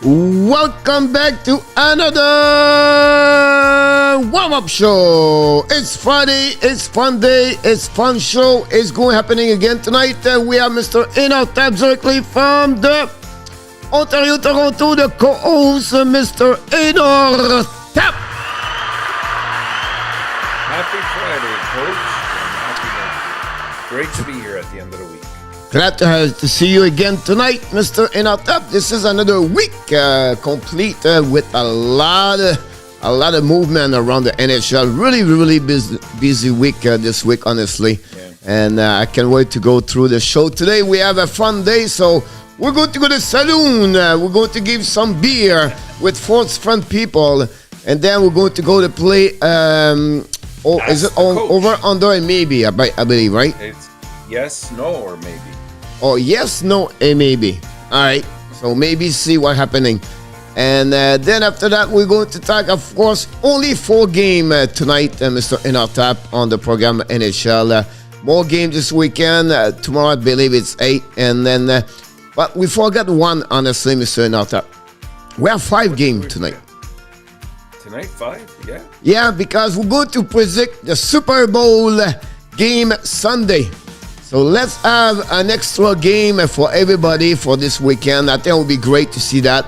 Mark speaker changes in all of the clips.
Speaker 1: Welcome back to another warm-up show. It's Friday, it's fun day, it's fun show. It's going happening again tonight. We have Mr. ENORTAP directly from the Ontario, Toronto, the co-host, Mr. ENORTAP.
Speaker 2: Happy Friday, Coach. Great to be here at the end of the week.
Speaker 1: Glad to see you again tonight, Mr. ENORTAP. This is another week complete with a lot of movement around the NHL. Really busy week this week, honestly. Yeah. And I can't wait to go through the show. Today we have a fun day, so we're going to go to the saloon. We're going to give some beer with four fun people, and then we're going to go to play. Is it over, under, and maybe? I believe, right?
Speaker 2: It's yes, no, or maybe.
Speaker 1: Oh, yes, no, and maybe. All right. So maybe see what's happening. And then after that, we're going to talk, of course, only 4 games tonight, Mr. ENORTAP, on the program NHL. More games this weekend. Tomorrow, I believe it's 8. And then, but we forgot one, honestly, Mr. ENORTAP. We have 5 games tonight.
Speaker 2: Tonight, 5? Yeah.
Speaker 1: Yeah, because we're going to predict the Super Bowl game Sunday. So let's have an extra game for everybody for this weekend. I think it would be great to see that.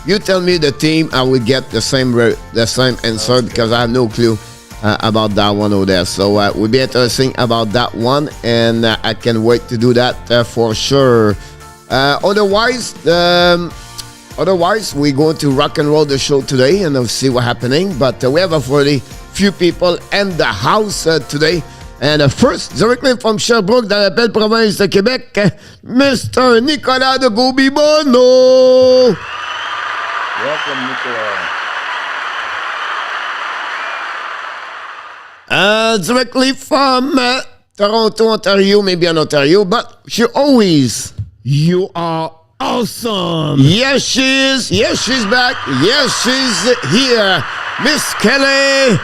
Speaker 1: You tell me the team, I will get the same answer because I have no clue about that one over there. So it will be interesting about that one, and I can wait to do that for sure. Otherwise, we're going to rock and roll the show today and we'll see what's happening. But we have already few people in the house today. And first, directly from Sherbrooke, dans la belle province de Québec, Mr. Nicolas de Goubibono.
Speaker 2: Welcome, Nicolas.
Speaker 1: Directly from Toronto, Ontario, maybe in Ontario, but you are awesome. Yes, she is. Yes, she's back. Yes, she's here. Miss Kelly.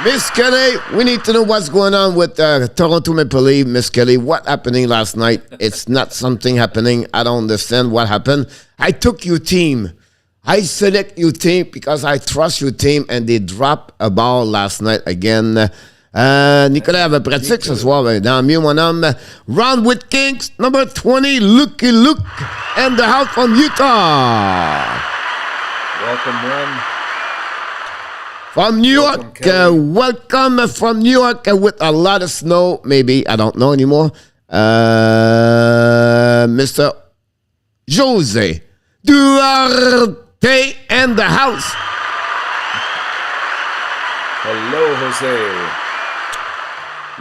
Speaker 1: Miss Kelly, we need to know what's going on with Toronto Maple Leaf. Miss Kelly, what happening last night? It's not something happening. I don't understand what happened. I took your team. I select your team because I trust your team, and they dropped a ball last night again. Nicolas avait pratique ce soir. Dans mieux, mon homme. Round with Kings, number 20, Lucky Luke, and the house from Utah.
Speaker 2: Welcome, Ron.
Speaker 1: From New York, welcome from New York with a lot of snow, maybe, I don't know anymore. Mr. Jose Duarte and the house.
Speaker 2: Hello, Jose.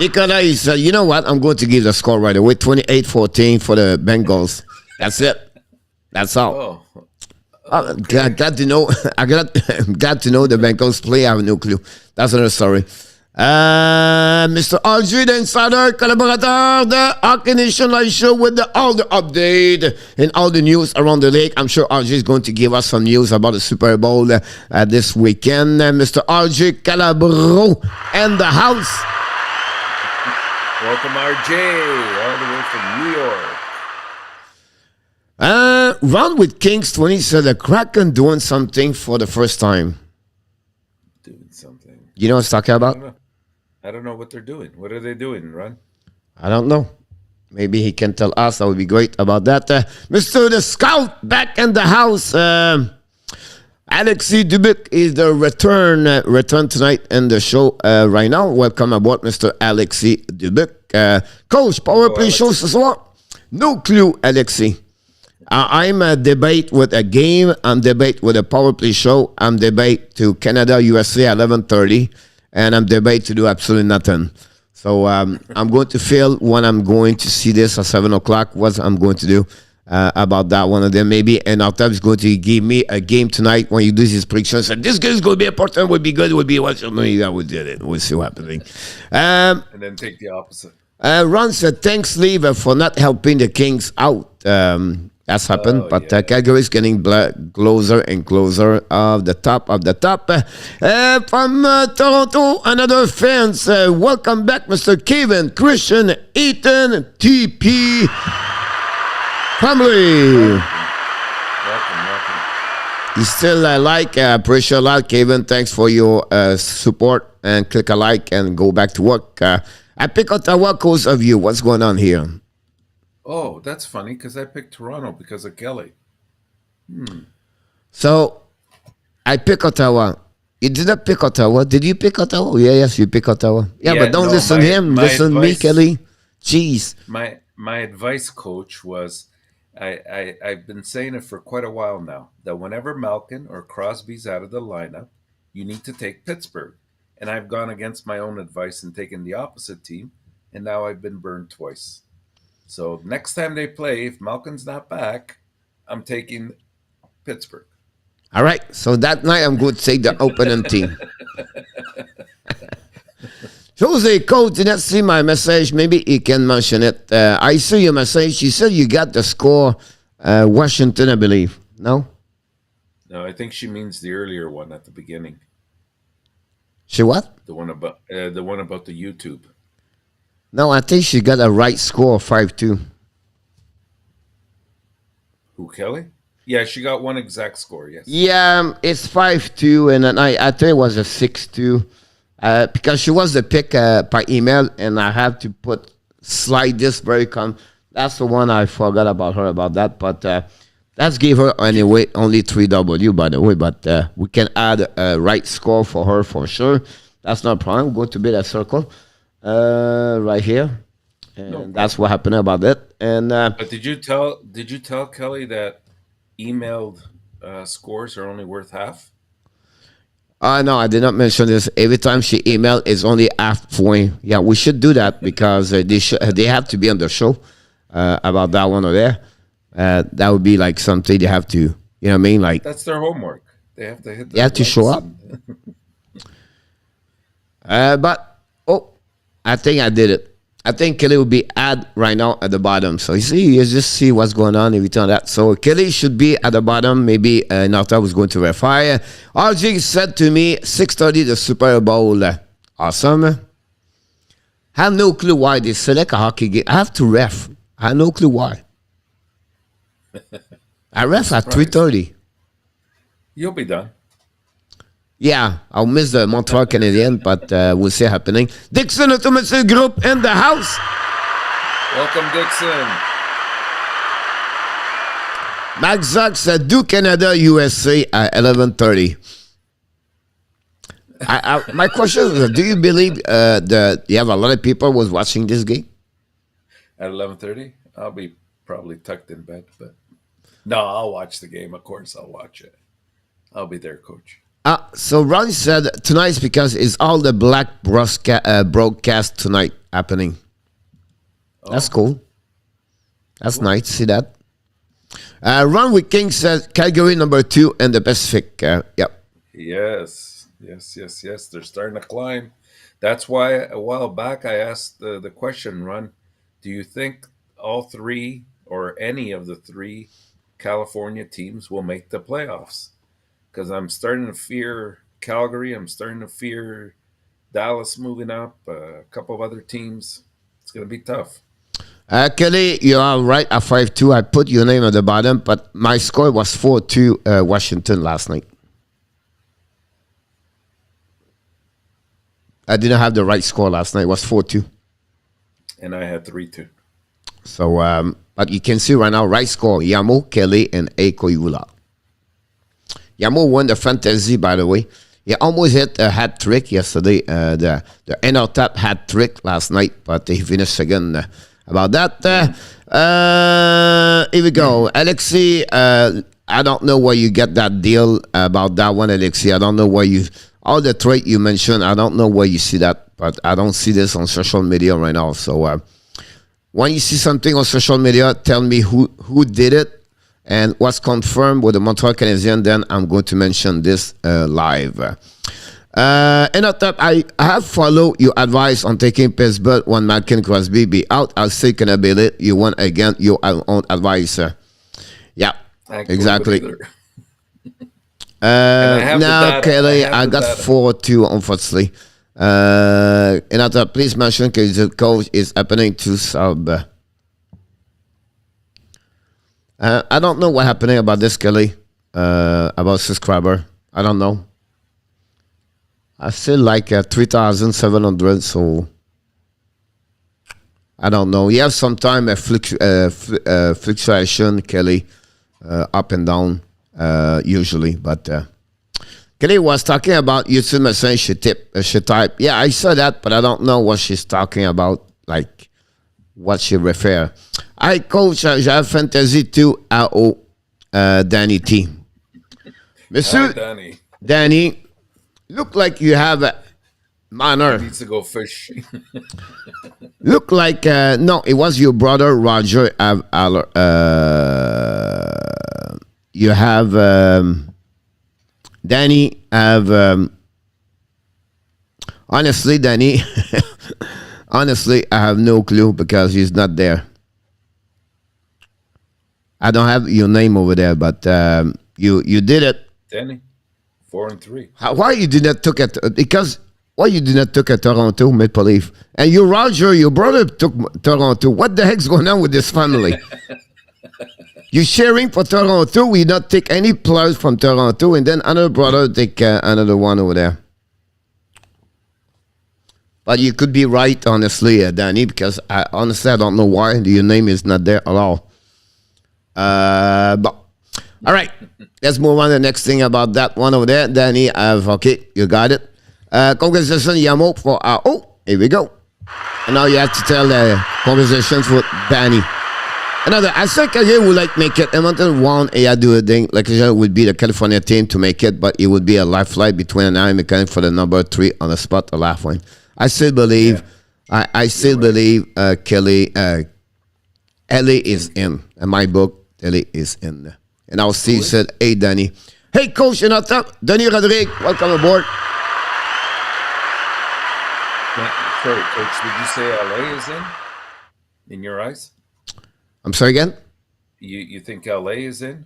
Speaker 1: Nicolas, you know what? I'm going to give the score right away, 28-14 for the Bengals. That's it. That's all.
Speaker 2: Oh.
Speaker 1: Glad to know. Glad to know the Bengals play. I have no clue. That's another story. Mr. RG, the insider, collaborateur, the Hockey Nation Live Show with all the update and all the news around the league. I'm sure RG is going to give us some news about the Super Bowl this weekend. Mr. RG Calabro and the house.
Speaker 2: Welcome, RJ, all the way from New York.
Speaker 1: Round with Kings 20 said the Kraken doing something for the first time.
Speaker 2: Doing something.
Speaker 1: You know what I'm talking about?
Speaker 2: I don't know what they're doing. What are they doing, Ron?
Speaker 1: I don't know. Maybe he can tell us. That would be great about that. Mr. The Scout back in the house. Alexis Dubuc is the return tonight in the show right now. Welcome aboard, Mr. Alexis Dubuc. Coach, power play show ce soir? No clue, Alexis. I'm a debate with a game. I'm debate with a power play show. I'm debate to Canada, USA at 11:30. And I'm debate to do absolutely nothing. So I'm going to feel when I'm going to see this at 7 o'clock what I'm going to do about that one of them. Maybe ENORTAP is going to give me a game tonight when you do his predictions. And this game is going to be important, would be good, would be what maybe I would do it. We'll see what's happening. And
Speaker 2: then take the opposite.
Speaker 1: Ron said, thanks, Lee, for not helping the Kings out. That's happened, but Calgary is getting closer and closer of the top. From Toronto, another fans. Welcome back, Mr. Kevin, Christian, Ethan, TP, family.
Speaker 2: Welcome.
Speaker 1: You still appreciate a lot, Kevin. Thanks for your support, and click a like and go back to work. I pick Ottawa because of you. What's going on here?
Speaker 2: Oh, that's funny because I picked Toronto because of Kelly.
Speaker 1: So, I pick Ottawa. You did not pick Ottawa. Did you pick Ottawa? Yes, you pick Ottawa. Yeah, but don't listen to him. Listen to me, Kelly. Jeez.
Speaker 2: My advice, coach, was I've been saying it for quite a while now, that whenever Malkin or Crosby's out of the lineup, you need to take Pittsburgh. And I've gone against my own advice and taken the opposite team, and now I've been burned twice. So next time they play, if Malkin's not back, I'm taking Pittsburgh.
Speaker 1: All right. So that night, I'm going to take the opening team. Jose, coach, did not see my message. Maybe he can mention it. I see your message. You said you got the score, Washington, I believe. No?
Speaker 2: No, I think she means the earlier one at the beginning.
Speaker 1: She what?
Speaker 2: The one about the YouTube.
Speaker 1: No, I think she got a right score, 5-2.
Speaker 2: Who, Kelly? Yeah, she got one exact score. Yes.
Speaker 1: Yeah, it's 5-2, and then I think it was a 6-2 because she was the pick by email, and I have to slide this very That's the one I forgot about her about that, but let's give her anyway only 3W by the way, but we can add a right score for her for sure. That's not a problem. Go to bit circle right here, and that's what happened about it. And
Speaker 2: but did you tell Kelly that emailed scores are only worth half?
Speaker 1: No, I did not mention this. Every time she emailed, it's only half point. Yeah, we should do that because they have to be on the show about that one over there. That would be like something they have to, you know what I mean? Like
Speaker 2: that's their homework. They have to hit.
Speaker 1: They have to show up. But I think I did it. I think Kelly will be add right now at the bottom. So you just see what's going on every time that. So Kelly should be at the bottom. Maybe ENORTAP was going to refire. RG said to me, 6:30 the Super Bowl. Awesome. I have no clue why they select a hockey game. I have to ref. I have no clue why. I ref at 3:30.
Speaker 2: You'll be done.
Speaker 1: Yeah, I'll miss the Montreal Canadiens, but we'll see happening. Dixon Automotive Group in the house.
Speaker 2: Welcome, Dixon.
Speaker 1: Max Zucks, do Canada, USA at 11:30. My question is, do you believe you have a lot of people was watching this game?
Speaker 2: At 11:30? I'll be probably tucked in bed, but no, I'll watch the game. Of course, I'll watch it. I'll be there, Coach.
Speaker 1: So Ron said tonight's because it's all the black broadcast tonight happening. Oh. That's cool. That's nice. See that? Ron with King says Calgary number 2 in the Pacific. Yep.
Speaker 2: Yes. They're starting to climb. That's why a while back I asked the question, Ron, do you think all 3 or any of the 3 California teams will make the playoffs? Because I'm starting to fear Calgary. I'm starting to fear Dallas moving up. A couple of other teams. It's going to be tough.
Speaker 1: Kelly, you are right at 5-2. I put your name at the bottom, but my score was 4-2 Washington last night. I didn't have the right score last night. It was 4-2.
Speaker 2: And I had 3-2.
Speaker 1: So, but you can see right now, right score, Yamo, Kelly, and Eiko Yula. Yamo won the fantasy, by the way. He almost hit a hat trick yesterday. The ENORTAP hat trick last night, but he finished second. About that, here we go. Alexi, I don't know where you get that deal about that one, Alexi. I don't know where all the trade you mentioned, I don't know where you see that, but I don't see this on social media right now. So when you see something on social media, tell me who did it. And what's confirmed with the Montreal Canadiens, then I'm going to mention this live. ENORTAP, I have followed your advice on taking Pittsburgh when Malkin Crosby be out. I'll say can I be it? You want again your own advice. Yeah, exactly. Now, Kelly, I got 4-2, unfortunately. ENORTAP, please mention because the coach is happening to sub. I don't know what happening about this, Kelly, about subscriber. I don't know. I still like 3,700, so I don't know. You have sometime a fluctuation, Kelly, up and down, usually. But Kelly was talking about YouTube message she type. Yeah, I saw that, but I don't know what she's talking about, like what she refer. I coach, j'ai fantasy 2 AO, Danny T. Monsieur,
Speaker 2: Danny.
Speaker 1: Danny, look like you have a manner.
Speaker 2: He needs to go fishing.
Speaker 1: Look like, no, it was your brother, Roger. You have, Danny, honestly, Danny, honestly, I have no clue because he's not there. I don't have your name over there, but you did it.
Speaker 2: Danny, 4-3.
Speaker 1: Why you did not took it? Because why you did not took a Toronto Maple Leaf? And you, Roger, your brother took Toronto. What the heck's going on with this family? You sharing for Toronto. We not take any players from Toronto, and then another brother take another one over there. But you could be right, honestly, Danny, because I don't know why your name is not there at all. But all right, let's move on to the next thing about that one over there. Danny, okay, you got it. Congratulations, Yamo, for here we go. And now you have to tell congratulations with Danny. Another, I think again would like make it. Edmonton won, I do a thing. Like it would be the California team to make it, but it would be a live flight between Anaheim and for the number 3 on the spot, a laugh one. I still believe, I still believe Kelly, Ellie is in my book. Ellie is in. And our Steve said, hey, Danny. Hey, Coach, you're not up. Danny Rodrigue, welcome aboard.
Speaker 2: Sorry, Coach, did you say LA is in your eyes?
Speaker 1: I'm sorry again?
Speaker 2: You think LA is in?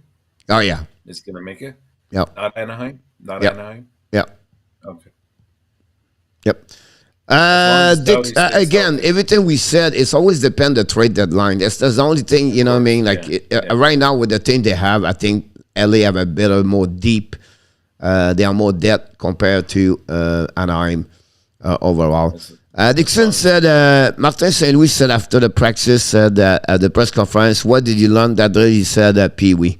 Speaker 1: Oh, yeah.
Speaker 2: Is going to make it?
Speaker 1: Yep.
Speaker 2: Not Anaheim? Not
Speaker 1: yep.
Speaker 2: Anaheim?
Speaker 1: Yep.
Speaker 2: Okay.
Speaker 1: Yep. Again, everything we said, it's always depend the trade deadline. That's the only thing, you know what I mean? Like right now with the team they have, I think LA have a better, more deep, they are more depth compared to Anaheim overall. Dixon said, Martin St. Louis said after the practice at the press conference, what did you learn that day? He said, Pee-wee,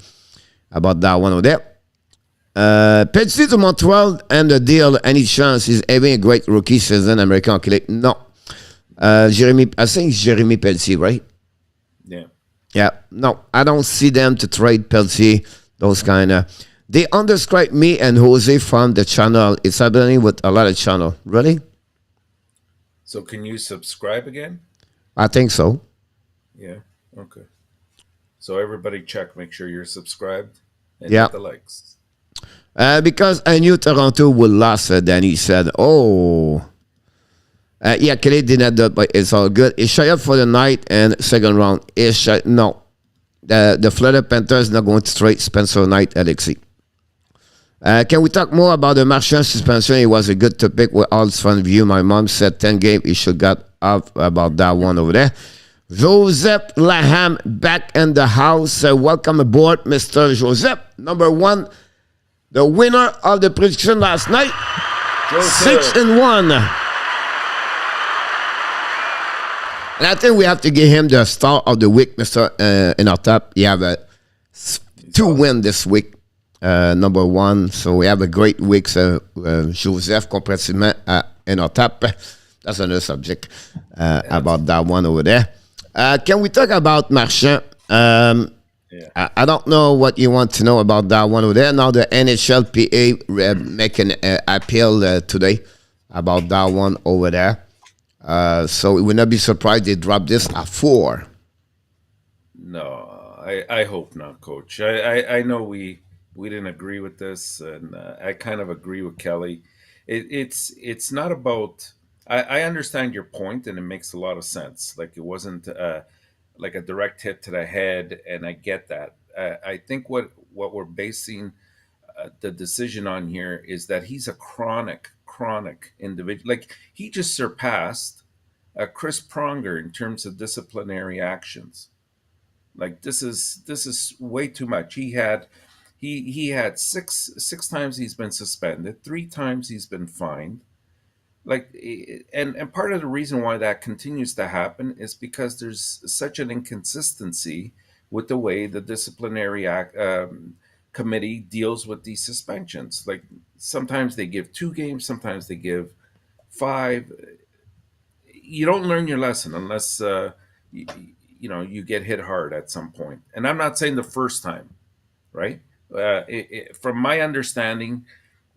Speaker 1: about that one over there. Pittsburgh to Montreal and the deal, any chance he's having a great rookie season, American Hockey? No. Jeremy, I think it's Jeremy Pelletier, right?
Speaker 2: Yeah.
Speaker 1: Yeah. No, I don't see them to trade Pelletier, those kind of. They underscribe me and Jose from the channel. It's happening with a lot of channel. Really?
Speaker 2: So can you subscribe again?
Speaker 1: I think so.
Speaker 2: Yeah. Okay. So everybody check, make sure you're subscribed and
Speaker 1: hit
Speaker 2: the likes.
Speaker 1: Because I knew Toronto would lose, then he said, Kelly did not do it, but it's all good. It's shut up for the night and second round. No. The Florida Panthers not going to trade Spencer Knight, Alexi. Can we talk more about the Marchand suspension? It was a good topic with all fun view. My mom said 10 games. He should got up about that one over there. Joseph Laham back in the house. Welcome aboard, Mr. Joseph. Number 1, the winner of the prediction last night. Joseph. 6-1. And I think we have to give him the star of the week, Mr. ENORTAP. You have 2 wins this week. Number 1, so we have a great week. Joseph, comparativement à ENORTAP. That's another subject about that one over there. Can we talk about Marchand? I don't know what you want to know about that one over there. Now the NHLPA making an appeal today about that one over there. So it would not be surprised they drop this at 4.
Speaker 2: No, I hope not, Coach. I know we didn't agree with this, and I kind of agree with Kelly. It's not about. I understand your point, and it makes a lot of sense. Like it wasn't like a direct hit to the head, and I get that. I think what we're basing the decision on here is that he's a chronic individual. Like he just surpassed Chris Pronger in terms of disciplinary actions. Like this is way too much. He had six times he's been suspended, 3 times he's been fined. Like, and part of the reason why that continues to happen is because there's such an inconsistency with the way the disciplinary committee deals with these suspensions. Like sometimes they give 2 games, sometimes they give 5. You don't learn your lesson unless you get hit hard at some point. And I'm not saying the first time, right? From my understanding,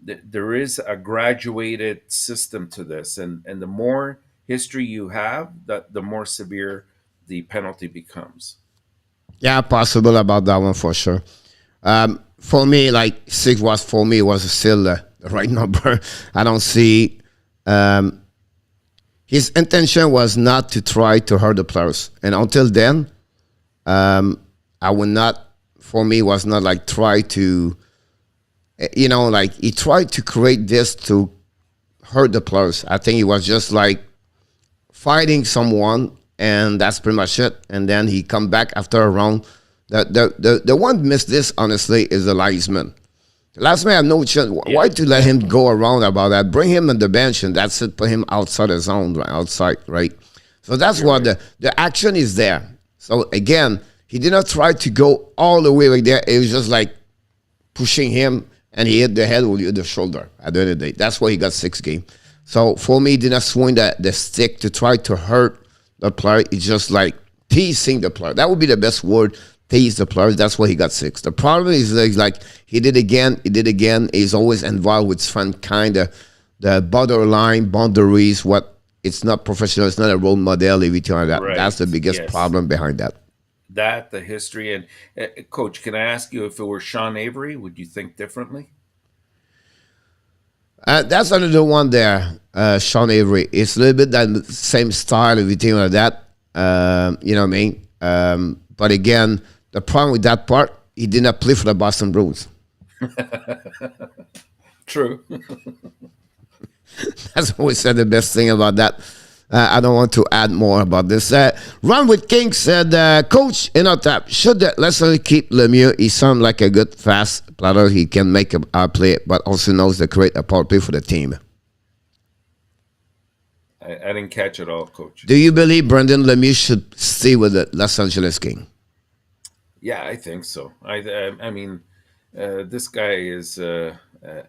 Speaker 2: there is a graduated system to this, and the more history you have, the more severe the penalty becomes.
Speaker 1: Yeah, possible about that one for sure. For me, like 6 was still the right number. I don't see. His intention was not to try to hurt the players, and until then, I would not. For me, was not like try to. Like he tried to create this to hurt the players. I think he was just like fighting someone, and that's pretty much it. And then he come back after a round The one missed this, honestly, is the linesman. The last man had no chance.
Speaker 2: Yeah.
Speaker 1: Why to let him go around about that? Bring him on the bench, and that's it. Put him outside the zone, right? Outside, right? So that's what the action is there. So again, he did not try to go all the way right there. It was just like pushing him, and he hit the head with the shoulder at the end of the day. That's why he got 6 games. So for me, he did not swing the stick to try to hurt the player. It's just like teasing the player. That would be the best word. Tease the players. That's why he got 6. The problem is like he did again. He's always involved with some kind of the borderline boundaries. What it's not professional. It's not a role model. Everything like that.
Speaker 2: Right.
Speaker 1: That's the biggest problem behind that.
Speaker 2: That, the history. And Coach, can I ask you, if it were Sean Avery, would you think differently?
Speaker 1: That's another one there, Sean Avery. It's a little bit that same style, everything like that. You know what I mean? But again, the problem with that part, he did not play for the Boston Bruins.
Speaker 2: True.
Speaker 1: That's always said the best thing about that. I don't want to add more about this. Ron with King said, Coach, ENORTAP, should Leslie keep Lemieux? He sounds like a good, fast player. He can make a play, but also knows to create a power play for the team.
Speaker 2: I didn't catch it all, Coach.
Speaker 1: Do you believe Brendan Lemieux should stay with the Los Angeles King?
Speaker 2: Yeah, I think so. I mean, this guy is an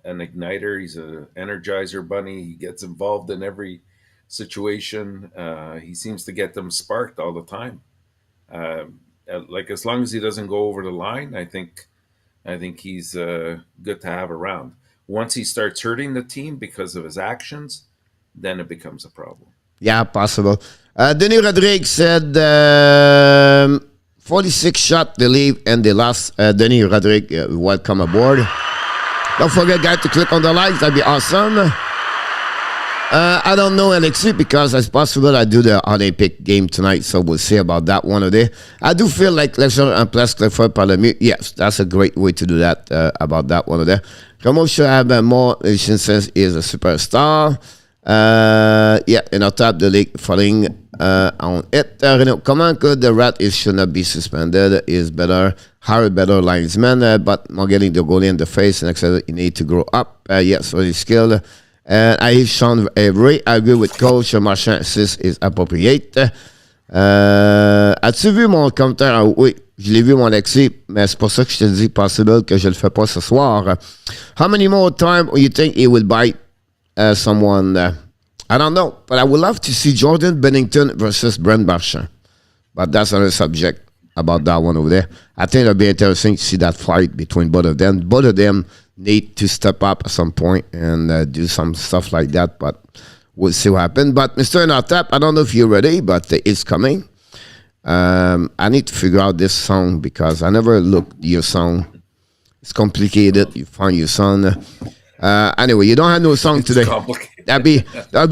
Speaker 2: igniter. He's an energizer bunny. He gets involved in every situation. He seems to get them sparked all the time. Like, as long as he doesn't go over the line, I think he's good to have around. Once he starts hurting the team because of his actions, then it becomes a problem.
Speaker 1: Yeah, possible. Denis Rodriguez said 46 shot they leave and they lost. Denis Rodriguez, welcome aboard. Don't forget, guys, to click on the likes. That'd be awesome. I don't know, Alexis, because it's possible I do the Olympic game tonight, so we'll see about that one today. I do feel like Lester and Place Clifford Palamier. Yes, that's a great way to do that, about that one today. Como should have more, since he is a superstar. Yeah, ENORTAP the league falling on it. Renaud, comment que the rat is should not be suspended is better, hire better linesman, but not getting the goalie in the face and etc. You need to grow up. Yes, really skilled. I Sean Avery. I agree with Coach. Marchand assist is appropriate. As-tu vu mon commentaire? Oui, je l'ai vu, mon Alexis, mais c'est pour ça que je te dis possible que je le fais pas ce soir. How many more time you think he will bite someone? I don't know, but I would love to see Jordan Bennington versus Brent Marchand. But that's another subject about that one over there. I think it'll be interesting to see that fight between both of them. Both of them need to step up at some point and do some stuff like that, but we'll see what happens. But Mr. ENORTAP, I don't know if you're ready, but it's coming. I need to figure out this song because I never looked your song. It's complicated. You find your song. Anyway, you don't have no song today. That'd be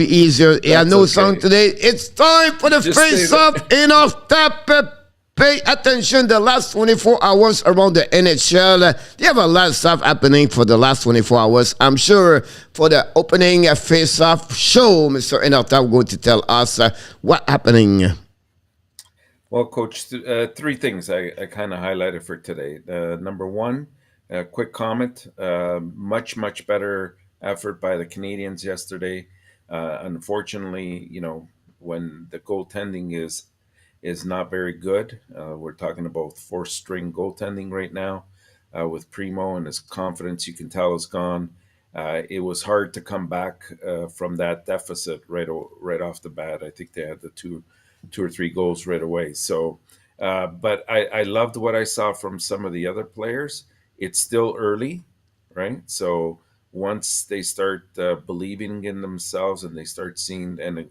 Speaker 1: easier. Yeah, no okay. Song today. It's time for the face-off. ENORTAP. Pay attention. The last 24 hours around the NHL. They have a lot of stuff happening for the last 24 hours. I'm sure for the opening face-off show, Mr. ENORTAP going to tell us what's happening.
Speaker 2: Well, Coach, 3 things I kind of highlighted for today. Number 1, a quick comment. Much better effort by the Canadiens yesterday. Unfortunately, when the goaltending is not very good, we're talking about 4th-string goaltending right now with Primo, and his confidence, you can tell, is gone. It was hard to come back from that deficit right off the bat. I think they had the two or three goals right away. So, but I loved what I saw from some of the other players. It's still early, right? So once they start believing in themselves and they start seeing and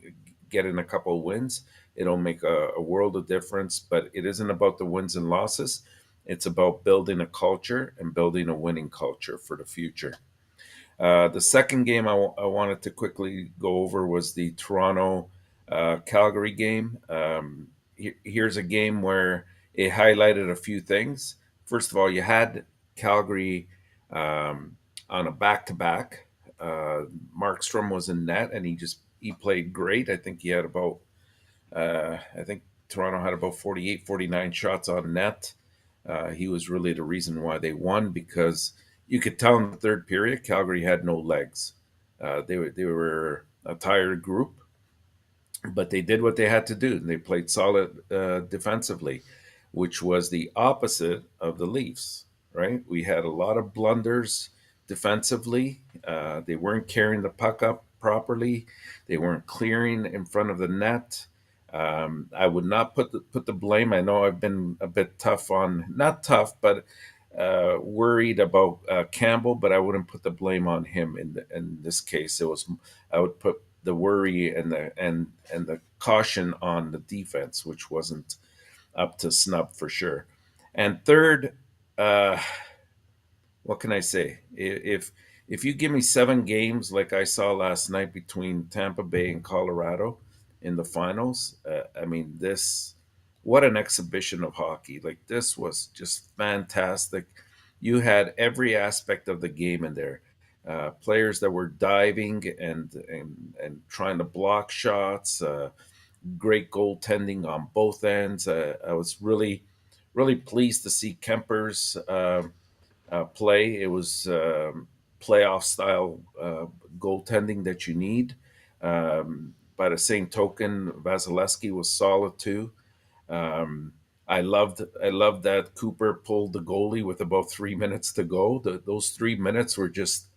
Speaker 2: getting a couple of wins, it'll make a world of difference. But it isn't about the wins and losses. It's about building a culture and building a winning culture for the future. The second game I wanted to quickly go over was the Toronto Calgary game. Here's a game where it highlighted a few things. First of all, you had Calgary on a back-to-back. Markstrom was in net, and he played great. I think he had about I think Toronto had about 48, 49 shots on net. He was really the reason why they won, because you could tell in the third period Calgary had no legs. They were a tired group, but they did what they had to do. They played solid defensively, which was the opposite of the Leafs. Right, we had a lot of blunders defensively. They weren't carrying the puck up properly. They weren't clearing in front of the net. I would not put the blame. I know I've been a bit tough on, not tough, but worried about Campbell, but I wouldn't put the blame on him in this case. I would put the worry and the caution on the defense, which wasn't up to snub for sure. And third, uh, what can I say? If you give me 7 games like I saw last night between Tampa Bay and Colorado in the finals, I mean, this, what an exhibition of hockey! Like, this was just fantastic. You had every aspect of the game in there. Players that were diving and trying to block shots. Great goaltending on both ends. I was really pleased to see Kemper's play. It was playoff style goaltending that you need. By the same token, Vasilevsky was solid too. Um, I loved that Cooper pulled the goalie with about 3 minutes to go. Those 3 minutes were just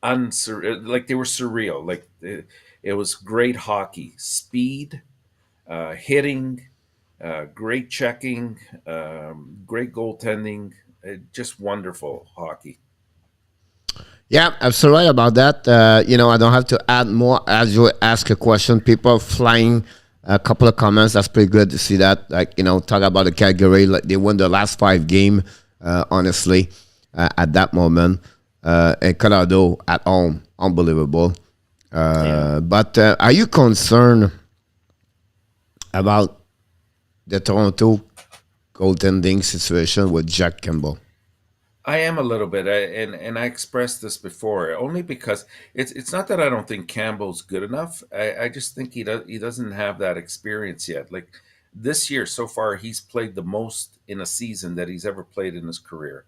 Speaker 2: like they were surreal. Like it was great hockey, speed, hitting, great checking, great goaltending, just wonderful hockey.
Speaker 1: Yeah, absolutely right about that. I don't have to add more as you ask a question. People flying a couple of comments. That's pretty good to see that. Like, talk about the Calgary. Like, they won the last 5 game, honestly, at that moment. And Colorado at home, unbelievable.
Speaker 2: Yeah.
Speaker 1: But are you concerned about the Toronto goaltending situation with Jack Campbell?
Speaker 2: I am a little bit, and I expressed this before, only because it's not that I don't think Campbell's good enough. I just think he doesn't have that experience yet. Like, this year so far, he's played the most in a season that he's ever played in his career.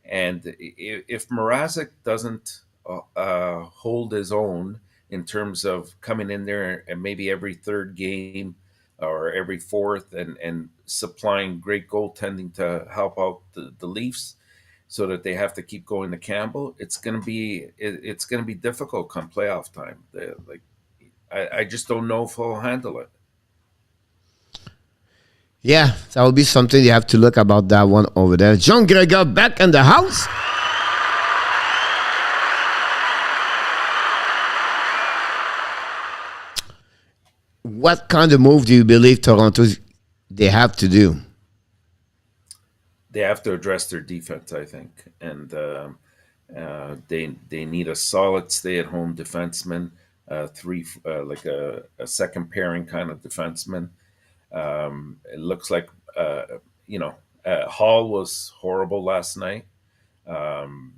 Speaker 2: And if Mrazek doesn't hold his own in terms of coming in there and maybe every third game or every fourth, and supplying great goaltending to help out the Leafs, so that they have to keep going to Campbell, it's gonna be difficult come playoff time. Like, I just don't know if he'll handle it.
Speaker 1: Yeah, that will be something you have to look about that one over there. John Gregor back in the house. What kind of move do you believe Toronto they have to do?
Speaker 2: They have to address their defense, I think, and they need a solid stay-at-home defenseman, three like a second pairing kind of defenseman. It looks like you know Hall was horrible last night. Um,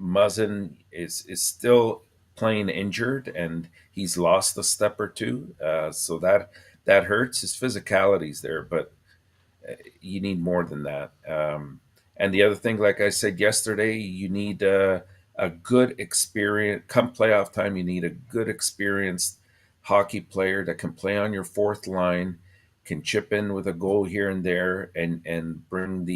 Speaker 2: Muzzin is still playing injured, and he's lost a step or two, so that hurts. His physicality's there, but you need more than that. And the other thing, like I said yesterday, you need a good experience. Come playoff time, you need a good experienced hockey player that can play on your fourth line, can chip in with a goal here and there, and bring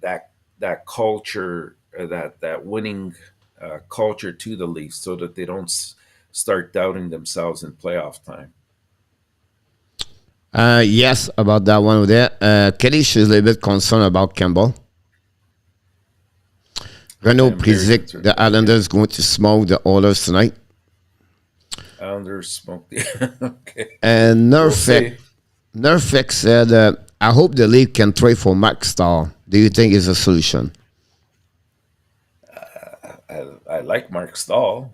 Speaker 2: that culture, that winning culture to the Leafs, so that they don't start doubting themselves in playoff time.
Speaker 1: Yes, about that one over there. Kelly is a little bit concerned about Campbell.
Speaker 2: I
Speaker 1: Renault
Speaker 2: am very
Speaker 1: predict
Speaker 2: concerned
Speaker 1: the
Speaker 2: about Campbell.
Speaker 1: Islanders going to smoke the Oilers tonight.
Speaker 2: Islanders smoked the okay.
Speaker 1: And
Speaker 2: We'll
Speaker 1: Nerfek,
Speaker 2: see.
Speaker 1: Nerfek said, I hope the league can trade for Max Star. Do you think is a solution?
Speaker 2: I like Mark Stahl.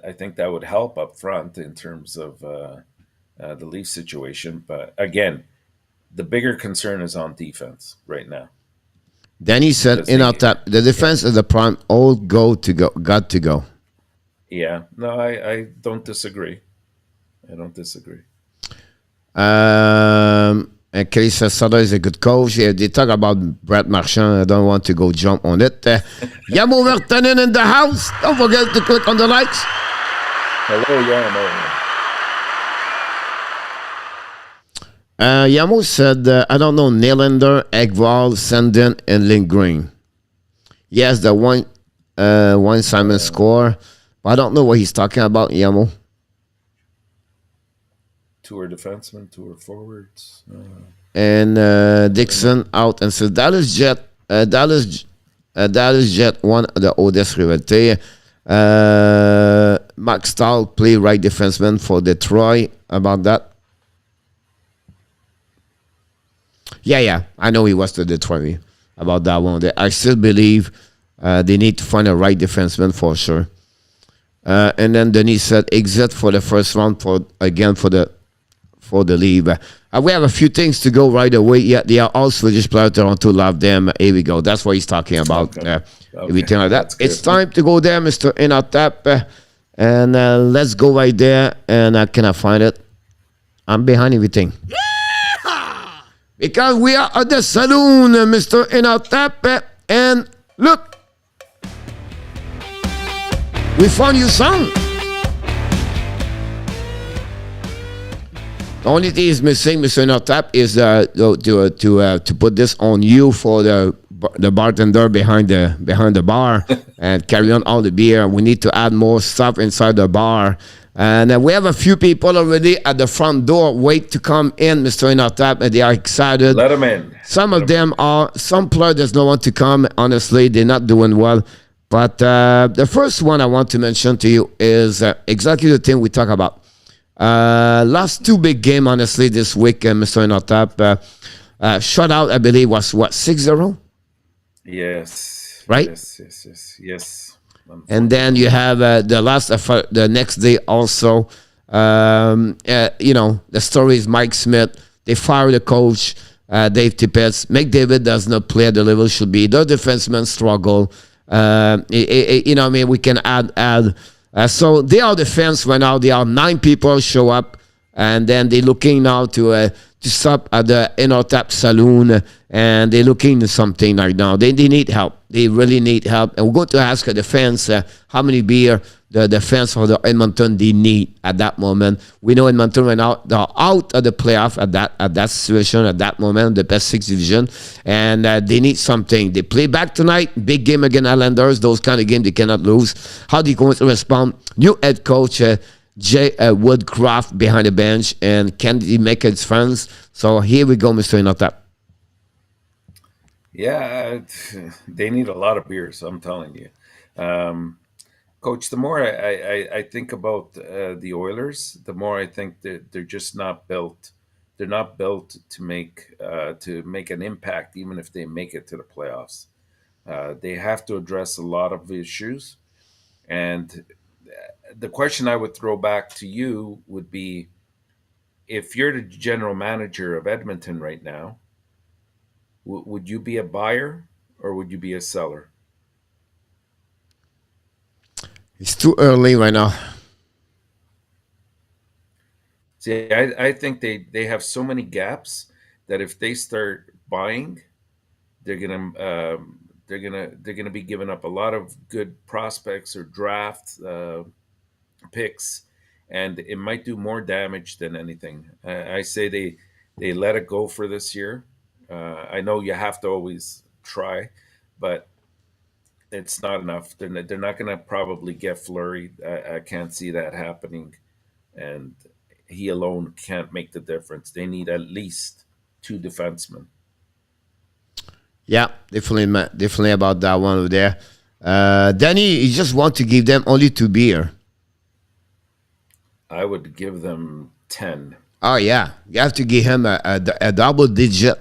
Speaker 2: I think that would help up front in terms of the Leaf situation. But again, the bigger concern is on defense right now,
Speaker 1: Then he said,
Speaker 2: because they,
Speaker 1: the
Speaker 2: yeah,
Speaker 1: defense is the prime, all got to go.
Speaker 2: yeah. No, I don't disagree. I don't disagree.
Speaker 1: Um, And Kelly says Sutter is a good coach. Yeah, they talk about Brett Marchand. I don't want to go jump on it. Yamo Vertanen in the house. Don't forget to click on the likes.
Speaker 2: Hello, Yamo.
Speaker 1: Yamo said, I don't know, Nylander, Ekvall, Sandin, and Lindgren. Yes, the one Simon score. But I don't know what he's talking about, Yamo.
Speaker 2: Two are defensemen, two are forwards.
Speaker 1: And Dixon out and says Dallas Jet one of the oldest rivalry. Max Stahl play right defenseman for Detroit. About that. Yeah. I know he was to Detroit about that one. I still believe they need to find a right defenseman for sure. And then Denis said exit for the first round for the league. We have a few things to go right away. Yeah, they are all Swedish players. Toronto love them. Here we go. That's what he's talking about. Everything like that. It's time to go there, Mr. ENORTAP. And let's go right there. And can I find it? I'm behind everything. Because we are at the saloon, Mr. ENORTAP. And look. We found you song. The only thing is missing, Mr. ENORTAP, is to put this on you for the bartender behind the bar and carry on all the beer. We need to add more stuff inside the bar. And we have a few people already at the front door wait to come in, Mr. ENORTAP, and they are excited.
Speaker 2: Let them in.
Speaker 1: Some players does not want to come. Honestly, they're not doing well. But the first one I want to mention to you is exactly the thing we talk about. Last two big game, honestly, this week, Mr. ENORTAP. Shutout, I believe, was what, 6-0?
Speaker 2: Yes.
Speaker 1: Right?
Speaker 2: Yes.
Speaker 1: And then you have the next day also. The story is Mike Smith. They fire the coach, Dave Tippett. McDavid does not play at the level should be. The defensemen struggle. We can add. So they are the fans right now. There are 9 people show up, and then they're looking now to stop at the ENORTAP saloon, and they're looking to something right now. They need help. They really need help. And we're going to ask the fans how many beer the fans for the Edmonton they need at that moment. We know Edmonton right now, they're out of the playoff at that situation, at that moment, the best 6 division, and they need something. They play back tonight, big game against Islanders, those kind of games they cannot lose. How are they going to respond? New head coach, Jay Woodcroft behind the bench, and can he make his friends? So here we go, Mr. ENORTAP.
Speaker 2: Yeah, they need a lot of beers, I'm telling you. Coach, the more I think about the Oilers, the more I think that they're just not built. They're not built to make an impact, even if they make it to the playoffs. They have to address a lot of issues. And the question I would throw back to you would be, if you're the general manager of Edmonton right now, would you be a buyer or would you be a seller?
Speaker 1: It's too early right now.
Speaker 2: See, I think they have so many gaps that if they start buying, they're gonna be giving up a lot of good prospects or draft picks, and it might do more damage than anything. I say they let it go for this year. I know you have to always try, but it's not enough. They're not going to probably get Fleury. I can't see that happening, and he alone can't make the difference. They need at least 2 defensemen.
Speaker 1: Yeah, definitely about that one over there. Danny, you just want to give them only 2 beer.
Speaker 2: I would give them 10.
Speaker 1: Oh yeah, you have to give him a double digit.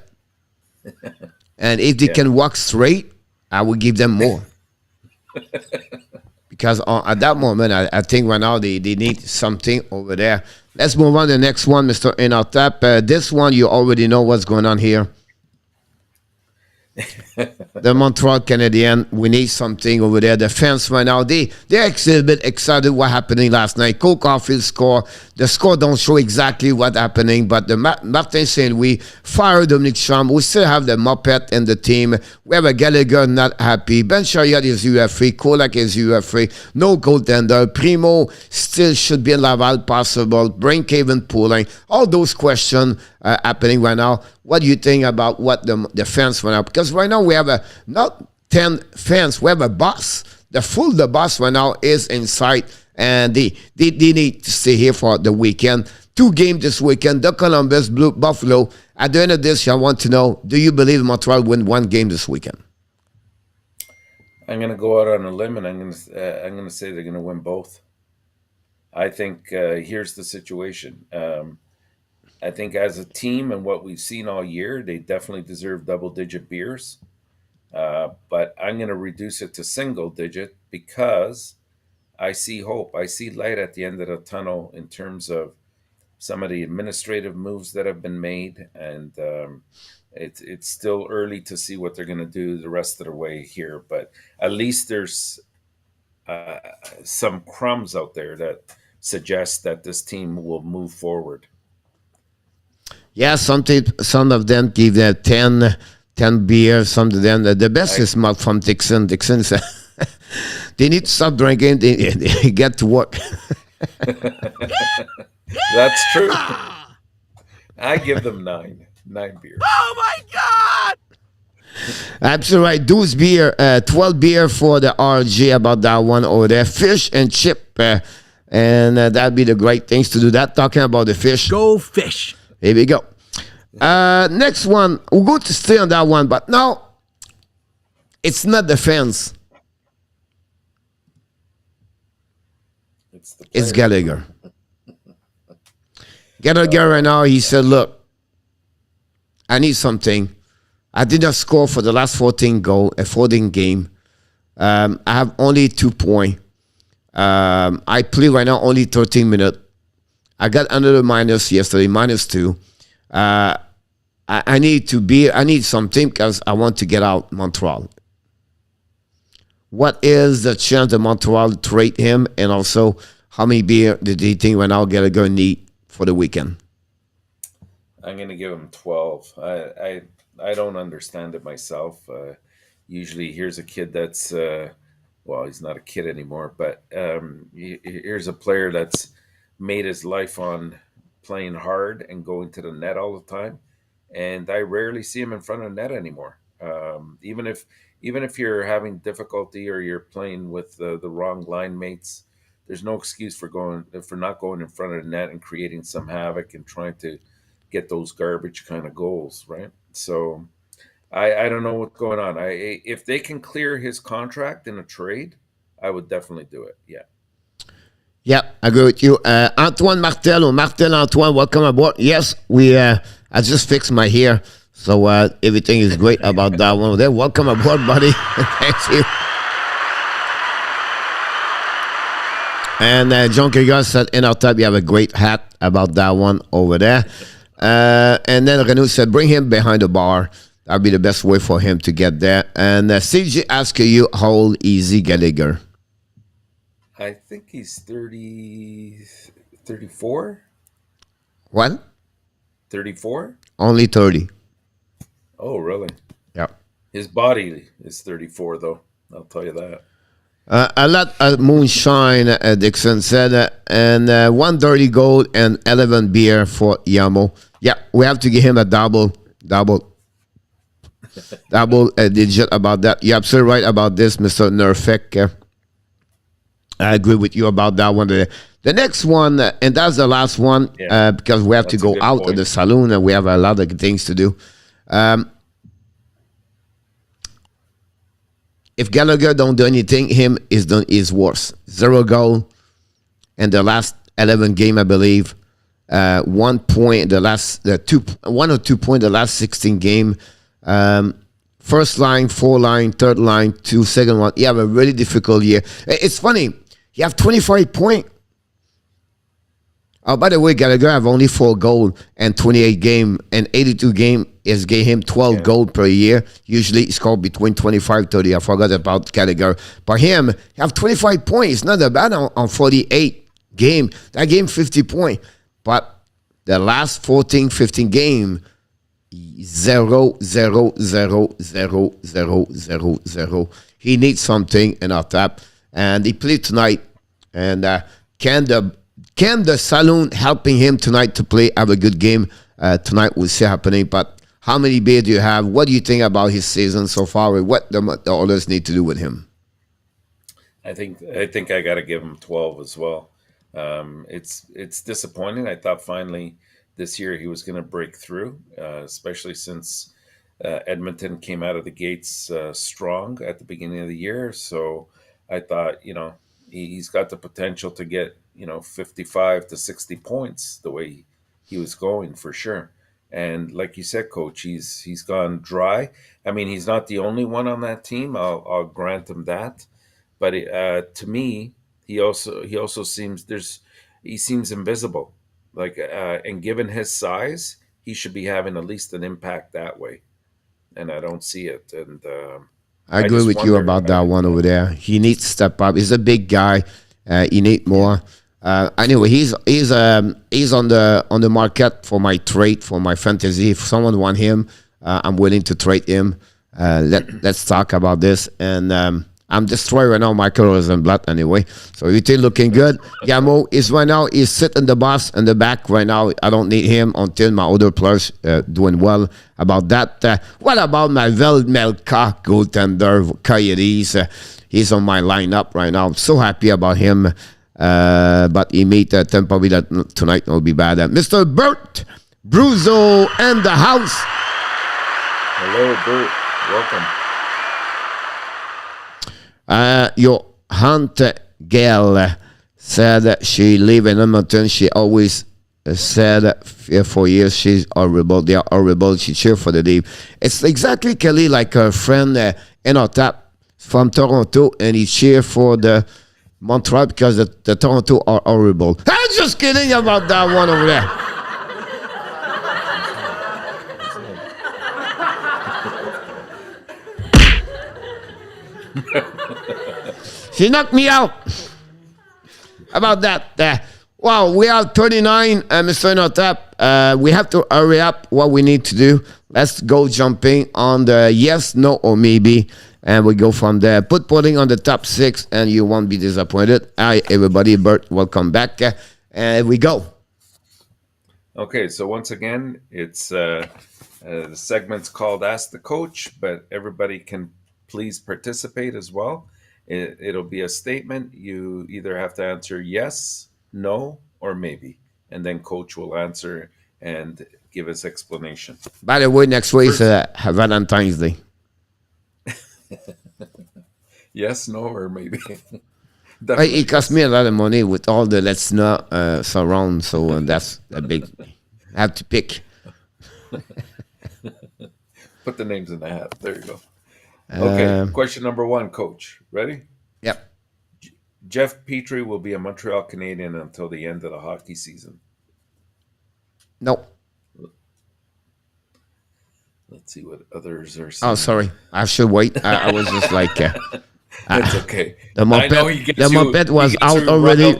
Speaker 1: And if they can walk straight, I will give them more. Because at that moment, I think right now they need something over there. Let's move on to the next one, Mr. ENORTAP. This one, you already know what's going on here. The Montreal Canadiens, we need something over there. The fans right now, they're a bit excited what happening last night. Cole Caulfield score. The score don't show exactly what happening, but the Martin St. Louis fired Dominic Schramm. We still have the Muppet in the team. We have a Gallagher not happy. Ben Chariot is UFA. Kolak is UFA. No goaltender. Primo still should be in Laval possible. Brain Caven pulling. All those questions happening right now. What do you think about what the fans right now? Because right now we have not 10 fans, we have a bus. The bus right now is inside, and they need to stay here for the weekend. 2 games this weekend, the Columbus, Blue Buffalo. At the end of this, I want to know, do you believe Montreal win 1 game this weekend?
Speaker 2: I'm going to go out on a limb, and I'm going to say they're going to win both. I think here's the situation. I think as a team and what we've seen all year, they definitely deserve double-digit beers. But I'm going to reduce it to single-digit because I see hope. I see light at the end of the tunnel in terms of some of the administrative moves that have been made. And it's still early to see what they're going to do the rest of the way here. But at least there's some crumbs out there that suggest that this team will move forward.
Speaker 1: Yeah, some of them give 10 beers. Some of them, the best is Mark from Dixon. Dixon said they need to stop drinking. They get to work.
Speaker 2: That's true. I give them 9 beers.
Speaker 1: Oh my God! Absolutely right. 12 beer for the RG about that one over there. Fish and chip. And that'd be the great things to do that. Talking about the fish.
Speaker 3: Go fish.
Speaker 1: Here we go. Next one. We're going to stay on that one. But now, it's not the fans. It's Gallagher. Gallagher right now, he said, look, I need something. I did not score for the last 14 game. I have only 2 points. I play right now only 13 minutes. I got another minus yesterday, -2. I need something because I want to get out Montreal. What is the chance that Montreal trade him, and also how many beer did he think right now Gallagher need for the weekend?
Speaker 2: I'm going to give him 12. I don't understand it myself. Usually here's a kid that's, well, he's not a kid anymore, but here's a player that's made his life on playing hard and going to the net all the time. And I rarely see him in front of net anymore. Even if you're having difficulty or you're playing with the wrong line mates, there's no excuse for not going in front of the net and creating some havoc and trying to get those garbage kind of goals, right? So I don't know what's going on. If they can clear his contract in a trade, I would definitely do it. Yeah.
Speaker 1: Yeah, I agree with you. Antoine Martel or Martel Antoine, welcome aboard. Yes, I just fixed my hair, so everything is great about that one. There, welcome aboard, buddy. Thank you. And John Krieger said, ENORTAP, you have a great hat about that one over there. And then Renaud said, bring him behind the bar. That'd be the best way for him to get there. And CJ asked you, how old is Gallagher?
Speaker 2: I think he's 34.
Speaker 1: What?
Speaker 2: 34?
Speaker 1: Only 30.
Speaker 2: Oh, really?
Speaker 1: Yeah.
Speaker 2: His body is 34, though. I'll tell you that.
Speaker 1: A lot of moonshine, Dixon said, and 1 dirty goal and 11 beer for Yamo. Yeah, we have to give him a double digit about that. You're absolutely right about this, Mr. Nerfek. I agree with you about that one. The next one, and that's the last one, because we have to go out of the saloon and we have a lot of things to do. If Gallagher don't do anything, him is worse. 0 goal in the last 11 game, I believe. 1 point the last 1 or 2 points the last 16 game. First line, 4 line, third line, 2 second one. You have a really difficult year. It's funny. You have 25 points. By the way, Gallagher have only 4 goals and 28 game and 82 game is gave him 12 goals per year. Usually he scored between 25 30. I forgot about Gallagher. But him, he have 25 points. It's not that bad on 48 game. That game 50 points. But the last 14, 15 game, 0, 0, 0, 0, 0, 0, 0. He needs something in our tap. And he played tonight. And can the saloon helping him tonight to play have a good game tonight? We'll see happening. But how many beers do you have? What do you think about his season so far? What the Oilers need to do with him?
Speaker 2: I think I got to give him 12 as well. It's disappointing. I thought finally this year he was going to break through, especially since Edmonton came out of the gates strong at the beginning of the year. So I thought, he's got the potential to get 55 to 60 points the way he was going for sure. And like you said, Coach, he's gone dry. I mean, he's not the only one on that team. I'll grant him that. But to me, he also seems invisible. Like and given his size, he should be having at least an impact that way. And I don't see it. And
Speaker 1: I agree with you about that one over there. He needs to step up. He's a big guy. He need more. Anyway, he's on the market for my trade, for my fantasy. If someone want him, I'm willing to trade him. Let's talk about this. And I'm destroyed right now. Michael Rosenblatt anyway. So everything looking good. Yamo is right now. He's sitting the boss in the back right now. I don't need him until my other players doing well about that. What about my Melka goaltender Coyotes? He's on my lineup right now. I'm so happy about him. But he made Tampa Bay that tonight will be bad. Mr. Bert Bruzo and the house.
Speaker 2: Hello, Bert. Welcome.
Speaker 1: Your aunt Gail said she live in Edmonton. She always said for years she's horrible. They are horrible. She cheer for the team. It's exactly Kelly like her friend ENORTAP from Toronto, and he cheer for the Montreal because the Toronto are horrible. I'm just kidding about that one over there. She knocked me out about that. Wow, we are 39, Mr. ENORTAP. We have to hurry up what we need to do. Let's go jumping on the yes, no, or maybe. And we go from there. Putting on the top 6, and you won't be disappointed. Hi, everybody. Bert, welcome back. And we go.
Speaker 2: Okay, so once again, it's the segment's called Ask the Coach, but everybody can please participate as well. It'll be a statement. You either have to answer yes, no, or maybe. And then Coach will answer and give his explanation.
Speaker 1: By the way, next week is Valentine's Day.
Speaker 2: Yes, no, or maybe.
Speaker 1: It cost me a lot of money with all the let's not surround, so that's a big. I have to pick.
Speaker 2: Put the names in the hat. There you go. Okay, question number 1, Coach. Ready?
Speaker 1: Yep.
Speaker 2: Jeff Petrie will be a Montreal Canadien until the end of the hockey season.
Speaker 1: No.
Speaker 2: Let's see what others are saying.
Speaker 1: Oh, sorry. I should wait. I was just like...
Speaker 2: That's okay.
Speaker 1: The Muppet was out already.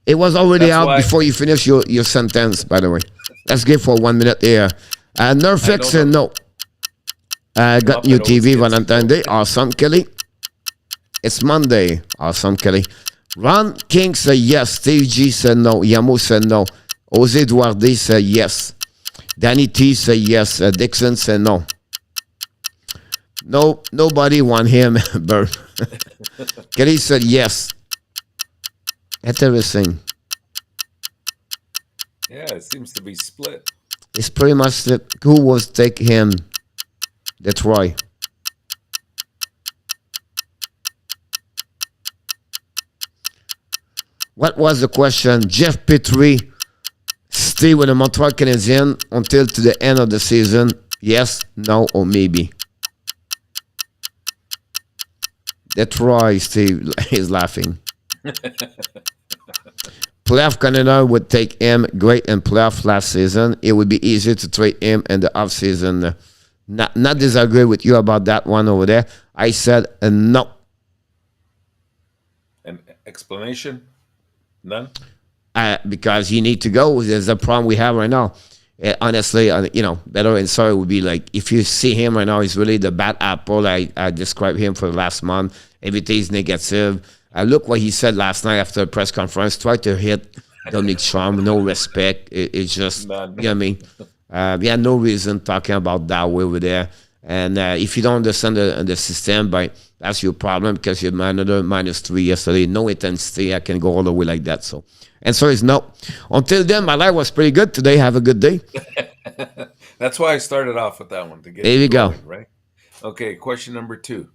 Speaker 1: It was already out before you finish your sentence, by the way. Let's give for 1 minute here. Nerfix, no. Got new TV, Valentine's Day. Awesome, Kelly. It's Monday. Awesome, Kelly. Ron King said yes. Steve G said no. Yamo said no. Jose Duarte said yes. Danny T said yes. Dixon said no. No, nobody want him, Bert. Kelly said yes. Interesting.
Speaker 2: Yeah, it seems to be split.
Speaker 1: It's pretty much who was take him. Detroit. What was the question? Jeff Petrie stay with the Montreal Canadiens until to the end of the season? Yes, no, or maybe. Detroit, Steve is laughing. Playoff contender would take him great in playoff last season. It would be easier to trade him in the offseason. Not disagree with you about that one over there. I said no.
Speaker 2: An explanation? None?
Speaker 1: Because you need to go. There's a problem we have right now. Honestly, better and sorry would be like, if you see him right now, he's really the bad apple. I described him for the last month. Everything's negative. Look what he said last night after the press conference. Try to hit Dominic Trump. No respect. It's just,
Speaker 2: None.
Speaker 1: you know what I mean? We had no reason talking about that way over there. And if you don't understand the system, but that's your problem, because you're another -3 yesterday. No intensity. I can go all the way like that. So answer is no. Until then, my life was pretty good today. Have a good day.
Speaker 2: That's why I started off with that one. To get
Speaker 1: there you
Speaker 2: going,
Speaker 1: go.
Speaker 2: Right? Okay, question number 2.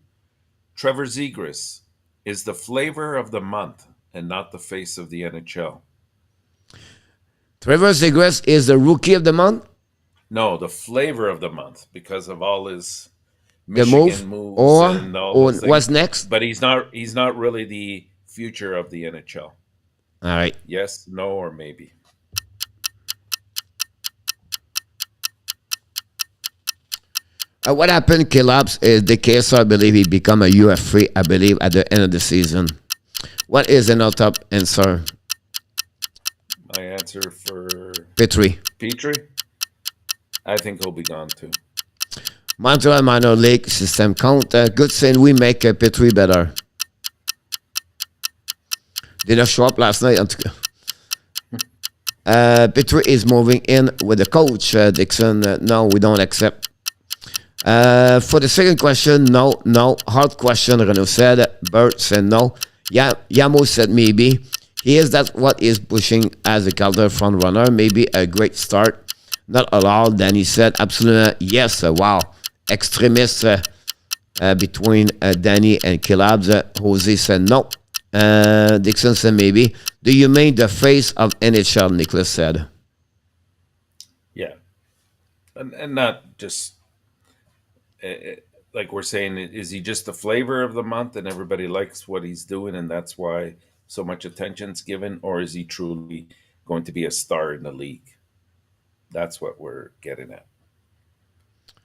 Speaker 2: Trevor Zegras is the flavor of the month and not the face of the NHL.
Speaker 1: Trevor Zegras is the rookie of the month?
Speaker 2: No, the flavor of the month, because of all his
Speaker 1: The
Speaker 2: Michigan
Speaker 1: move?
Speaker 2: moves and all
Speaker 1: Or
Speaker 2: those things.
Speaker 1: what's next?
Speaker 2: But he's not really the future of the NHL.
Speaker 1: All right.
Speaker 2: Yes, no, or maybe.
Speaker 1: What happened, Caleb's, is the KSR, I believe, he become a UF free, I believe, at the end of the season. What is an top answer?
Speaker 2: My answer for
Speaker 1: Petrie.
Speaker 2: I think he'll be gone too.
Speaker 1: Montreal minor league system count. Good saying we make Petrie better. Did not show up last night. Petrie is moving in with the coach, Dixon. No, we don't accept. For the second question, no. Hard question, Renaud said. Bert said no. Yamo said maybe. That's what is pushing as a Calgary front runner. Maybe a great start. Not allowed. Danny said absolutely yes. Wow. Extremist between Danny and Caleb's. Jose said no. Dixon said maybe. Do you mean the face of NHL? Nicholas said.
Speaker 2: Yeah. And not just... like we're saying, is he just the flavor of the month and everybody likes what he's doing and that's why so much attention's given, or is he truly going to be a star in the league? That's what we're getting at.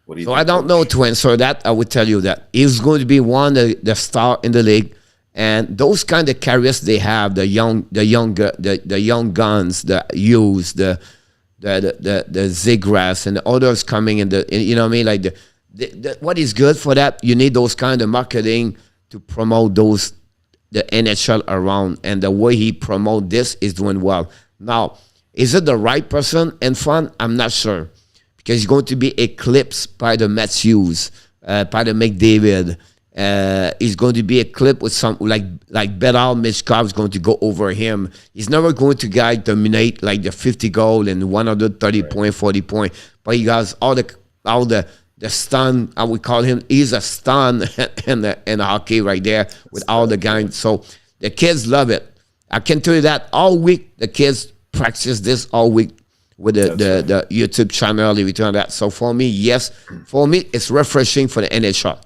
Speaker 2: What do you think,
Speaker 1: I don't
Speaker 2: Coach?
Speaker 1: know to answer that. I would tell you that he's going to be one of the star in the league, and those kind of carriers they have, the young guns, the Hughes, the Zegras, and the others coming in the, you know what I mean, like what is good for that, you need those kind of marketing to promote the NHL around, and the way he promote this is doing well. Now, is it the right person in front? I'm not sure, because he's going to be eclipsed by the Matthews, by the McDavid. He's going to be eclipsed with some like Bedal Mishkov is going to go over him. He's never going to dominate like the 50 goal and 130 point, 40 point, but he has all the stun, I would call him. He's a stun in hockey right there with all the guys. So the kids love it. I can tell you that all week the kids practice this all week with the YouTube channel, everything like that. So for me, yes. For me, it's refreshing for the NHL.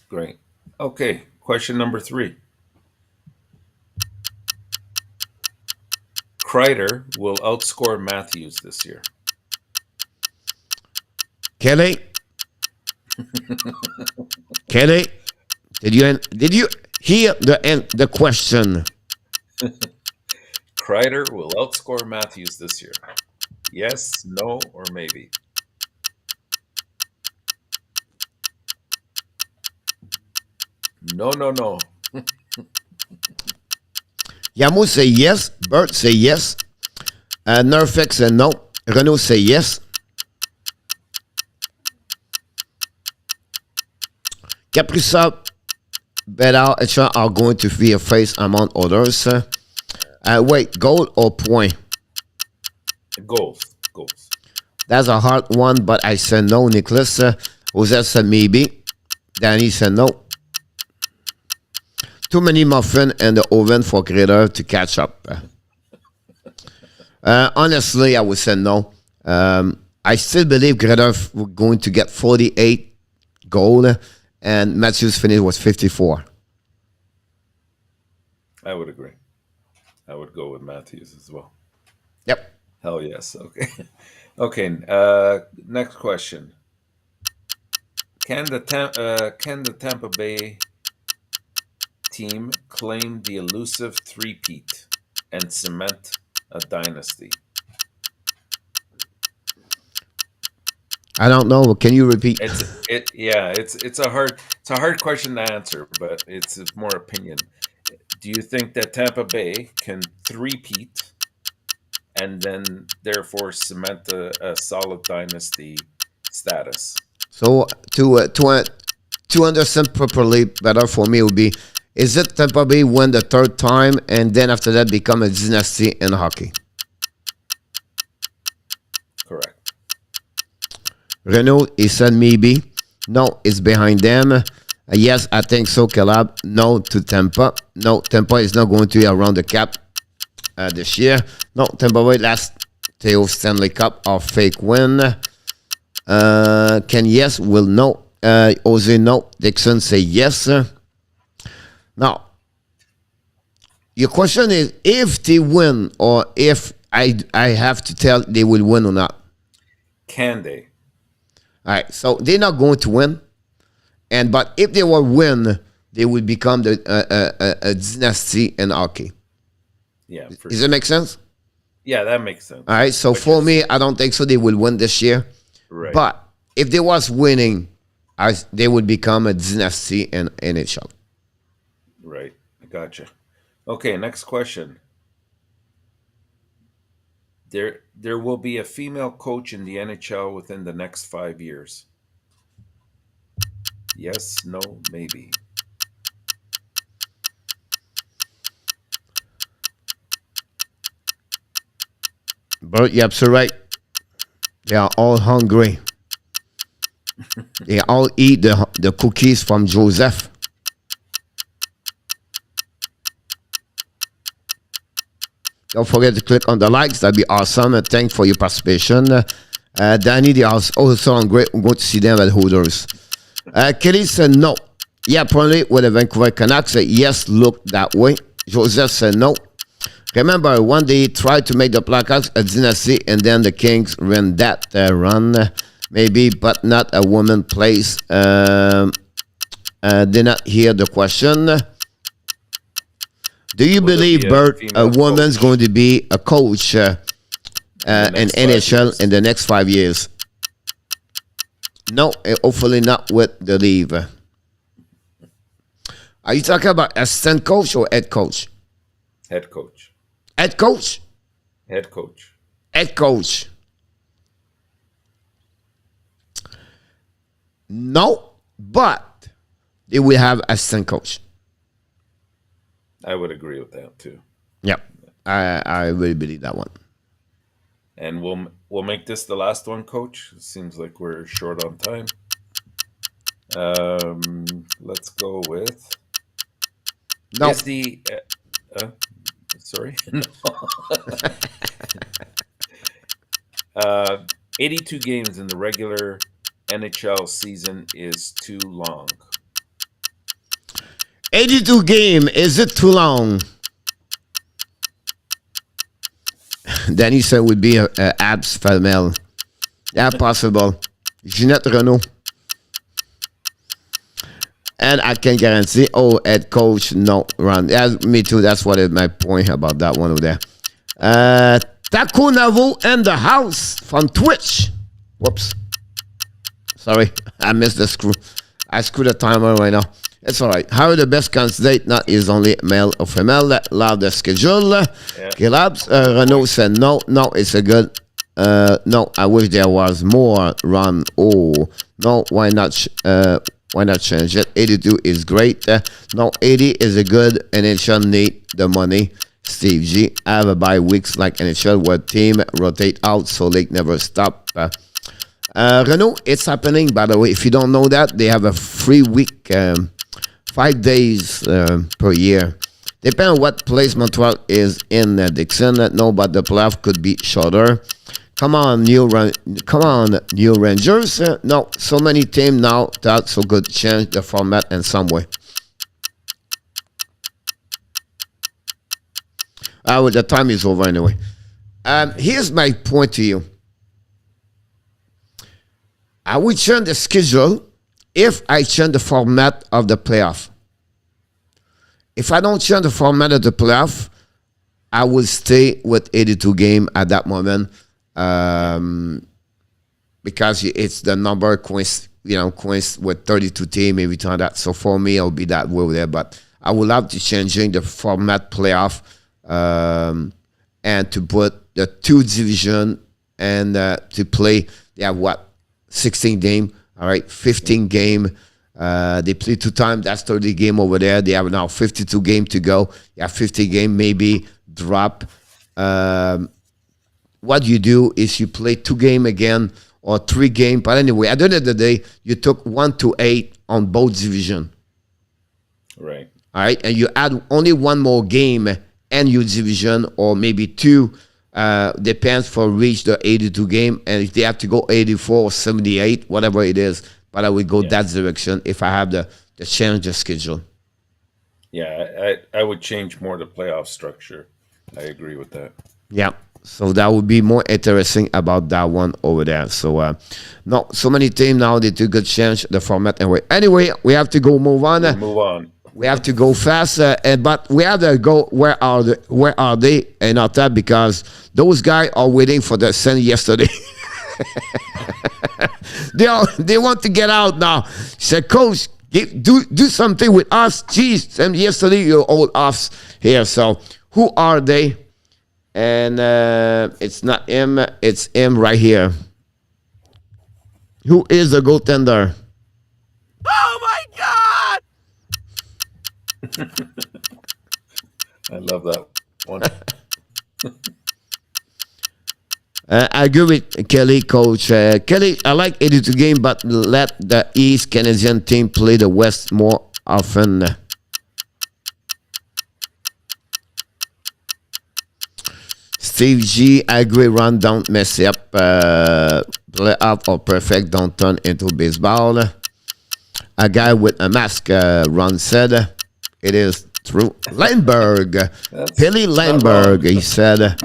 Speaker 2: Great. Okay, question number 3. Kreider will outscore Matthews this year.
Speaker 1: Kelly, did you hear the question?
Speaker 2: Kreider will outscore Matthews this year. Yes, no, or maybe. No.
Speaker 1: Yamu say yes. Bert say yes. Nerfix say no. Renaud say yes. Kaprizov, Bedal, and Shaw are going to be a face among others. Wait, goal or point?
Speaker 2: Goals.
Speaker 1: That's a hard one, but I said no. Nicholas, Jose said maybe. Danny said no. Too many muffins in the oven for Kreider to catch up. Honestly, I would say no. I still believe Kreider was going to get 48 goals, and Matthews' finish was 54.
Speaker 2: I would agree. I would go with Matthews as well.
Speaker 1: Yep.
Speaker 2: Hell yes. Okay. Okay. Next question. Can the Tampa Bay team claim the elusive three-peat and cement a dynasty?
Speaker 1: I don't know. Can you repeat?
Speaker 2: It's a hard question to answer, but it's more opinion. Do you think that Tampa Bay can three-peat and then therefore cement a solid dynasty status?
Speaker 1: So to understand properly better for me would be, is it Tampa Bay win the third time and then after that become a dynasty in hockey?
Speaker 2: Correct.
Speaker 1: Renault, he said maybe. No, it's behind them. Yes, I think so, Calab. No to Tampa. No, Tampa is not going to be around the cap this year. No, Tampa Bay last Theo Stanley Cup or fake win. Ken, yes, will no. Jose, no. Dixon say yes. Now, your question is if they win or if I have to tell they will win or not.
Speaker 2: Can they?
Speaker 1: All right, so they're not going to win, but if they will win, they will become a dynasty in hockey.
Speaker 2: Yeah.
Speaker 1: Does it make sense?
Speaker 2: Yeah, that makes sense.
Speaker 1: All right, so for me, I don't think so. They will win this year,
Speaker 2: right.
Speaker 1: But if they was winning, they would become a dynasty in NHL.
Speaker 2: Right, I gotcha. Okay, next question. There will be a female coach in the NHL within the next 5 years. Yes, no, maybe.
Speaker 1: But you're absolutely right. They are all hungry. They all eat the cookies from Joseph. Don't forget to click on the likes. That'd be awesome. And thanks for your participation. Danny, they are also hungry. We're going to see them at Hooters. Kelly said no. Yeah, probably with the Vancouver Canucks. Yes, look that way. Joseph said no. Remember, one day he tried to make the Blackhawks a dynasty, and then the Kings ran that run. Maybe, but not a woman place. Did not hear the question. Do you believe, Bert, a woman's going to be a coach in NHL in the next 5 years? No, hopefully not with the leave. Are you talking about assistant coach or head coach?
Speaker 2: Head coach.
Speaker 1: Head coach?
Speaker 2: Head coach.
Speaker 1: Head coach. No, but they will have assistant coach.
Speaker 2: I would agree with that too.
Speaker 1: Yep, I really believe that one.
Speaker 2: And we'll make this the last one, Coach. It seems like we're short on time. Let's go with.
Speaker 1: No.
Speaker 2: Is the sorry. No. 82 games in the regular NHL season is too long.
Speaker 1: 82 game, is it too long? Danny said would be a abs female. Yeah, possible. Jeanette Renault. And I can guarantee, head coach, no, run. Yeah, me too. That's what is my point about that one over there. Taco Navo in the house from Twitch. Whoops. Sorry, I missed the screw. I screwed the timer right now. It's all right. How are the best candidate? Not is only male or female. Love the schedule. Calabs. Renault said no. No, it's a good. No, I wish there was more run. Oh, no, why not? Why not change it? 82 is great. No, 80 is a good. NHL need the money. Steve G. Have a bye weeks like NHL where team rotate out so they never stop. Renault, it's happening, by the way. If you don't know that, they have a free week, 5 days per year. Depending on what place Montreal is in, Dixon. No, but the playoff could be shorter. Come on, New Rangers. No, so many teams now that so good change the format in some way. The time is over anyway. Here's my point to you. I would change the schedule if I change the format of the playoff. If I don't change the format of the playoff, I will stay with 82 game at that moment, because it's the number coincidence with 32 team every time that. So for me, it'll be that way there. But I would love to changing the format playoff, and to put the 2 division and to play. They have 16 game. All right, 15 game. They play 2 times. That's 30 game over there. They have now 52 game to go. You have 50 game, maybe drop. What you do is you play 2 game again or 3 game. But anyway, at the end of the day, you took 1 to 8 on both division.
Speaker 2: Right.
Speaker 1: All right, and you add only 1 more game and your division, or maybe 2. Depends for reach the 82 game, and if they have to go 84 or 78, whatever it is. But I would go that direction if I have the change the schedule.
Speaker 2: Yeah, I would change more the playoff structure. I agree with that.
Speaker 1: Yeah, so that would be more interesting about that one over there. So no, so many teams now they took a change the format anyway. We have to go move on.
Speaker 2: Move on.
Speaker 1: We have to go fast, but we have to go. Where are they? And not that, because those guys are waiting for the send yesterday. They want to get out now. He said, Coach, do something with us. Jeez, send yesterday you're all offs here. So who are they? And it's not him. It's him right here. Who is the goaltender?
Speaker 3: Oh my God!
Speaker 2: I love that one.
Speaker 1: I agree with Kelly, Coach. Kelly, I like 82 game, but let the East Canadian team play the West more often. Steve G, I agree, Ron, don't mess up. Play up or perfect, don't turn into baseball. A guy with a mask, Ron said. It is true. Lindbergh. Billy Lindbergh, he said.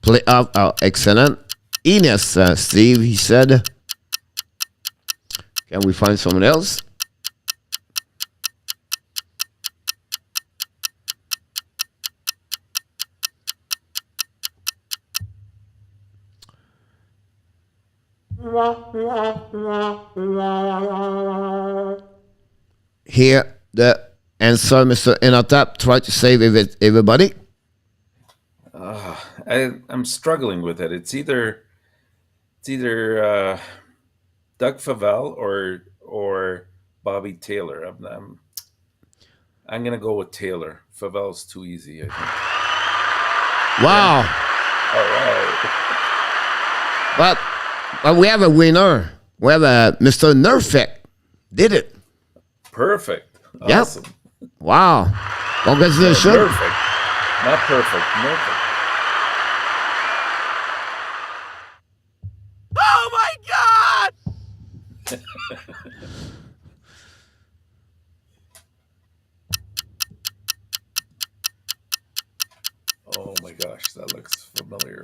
Speaker 1: Playoff are excellent. Ines, Steve, he said. Can we find someone else? Here, the answer, Mr. ENORTAP. Try to save everybody.
Speaker 2: I'm struggling with it. It's either Doug Favell or Bobby Taylor. I'm gonna go with Taylor. Favell's too easy, I think.
Speaker 1: Wow.
Speaker 2: All right.
Speaker 1: But we have a winner. We have a Mr. Nerfect. Did it.
Speaker 2: Perfect.
Speaker 1: Yep.
Speaker 2: Awesome.
Speaker 1: Wow. Congratulations.
Speaker 2: Perfect. Not perfect. Perfect.
Speaker 3: Oh my God!
Speaker 2: Oh my gosh, that looks familiar.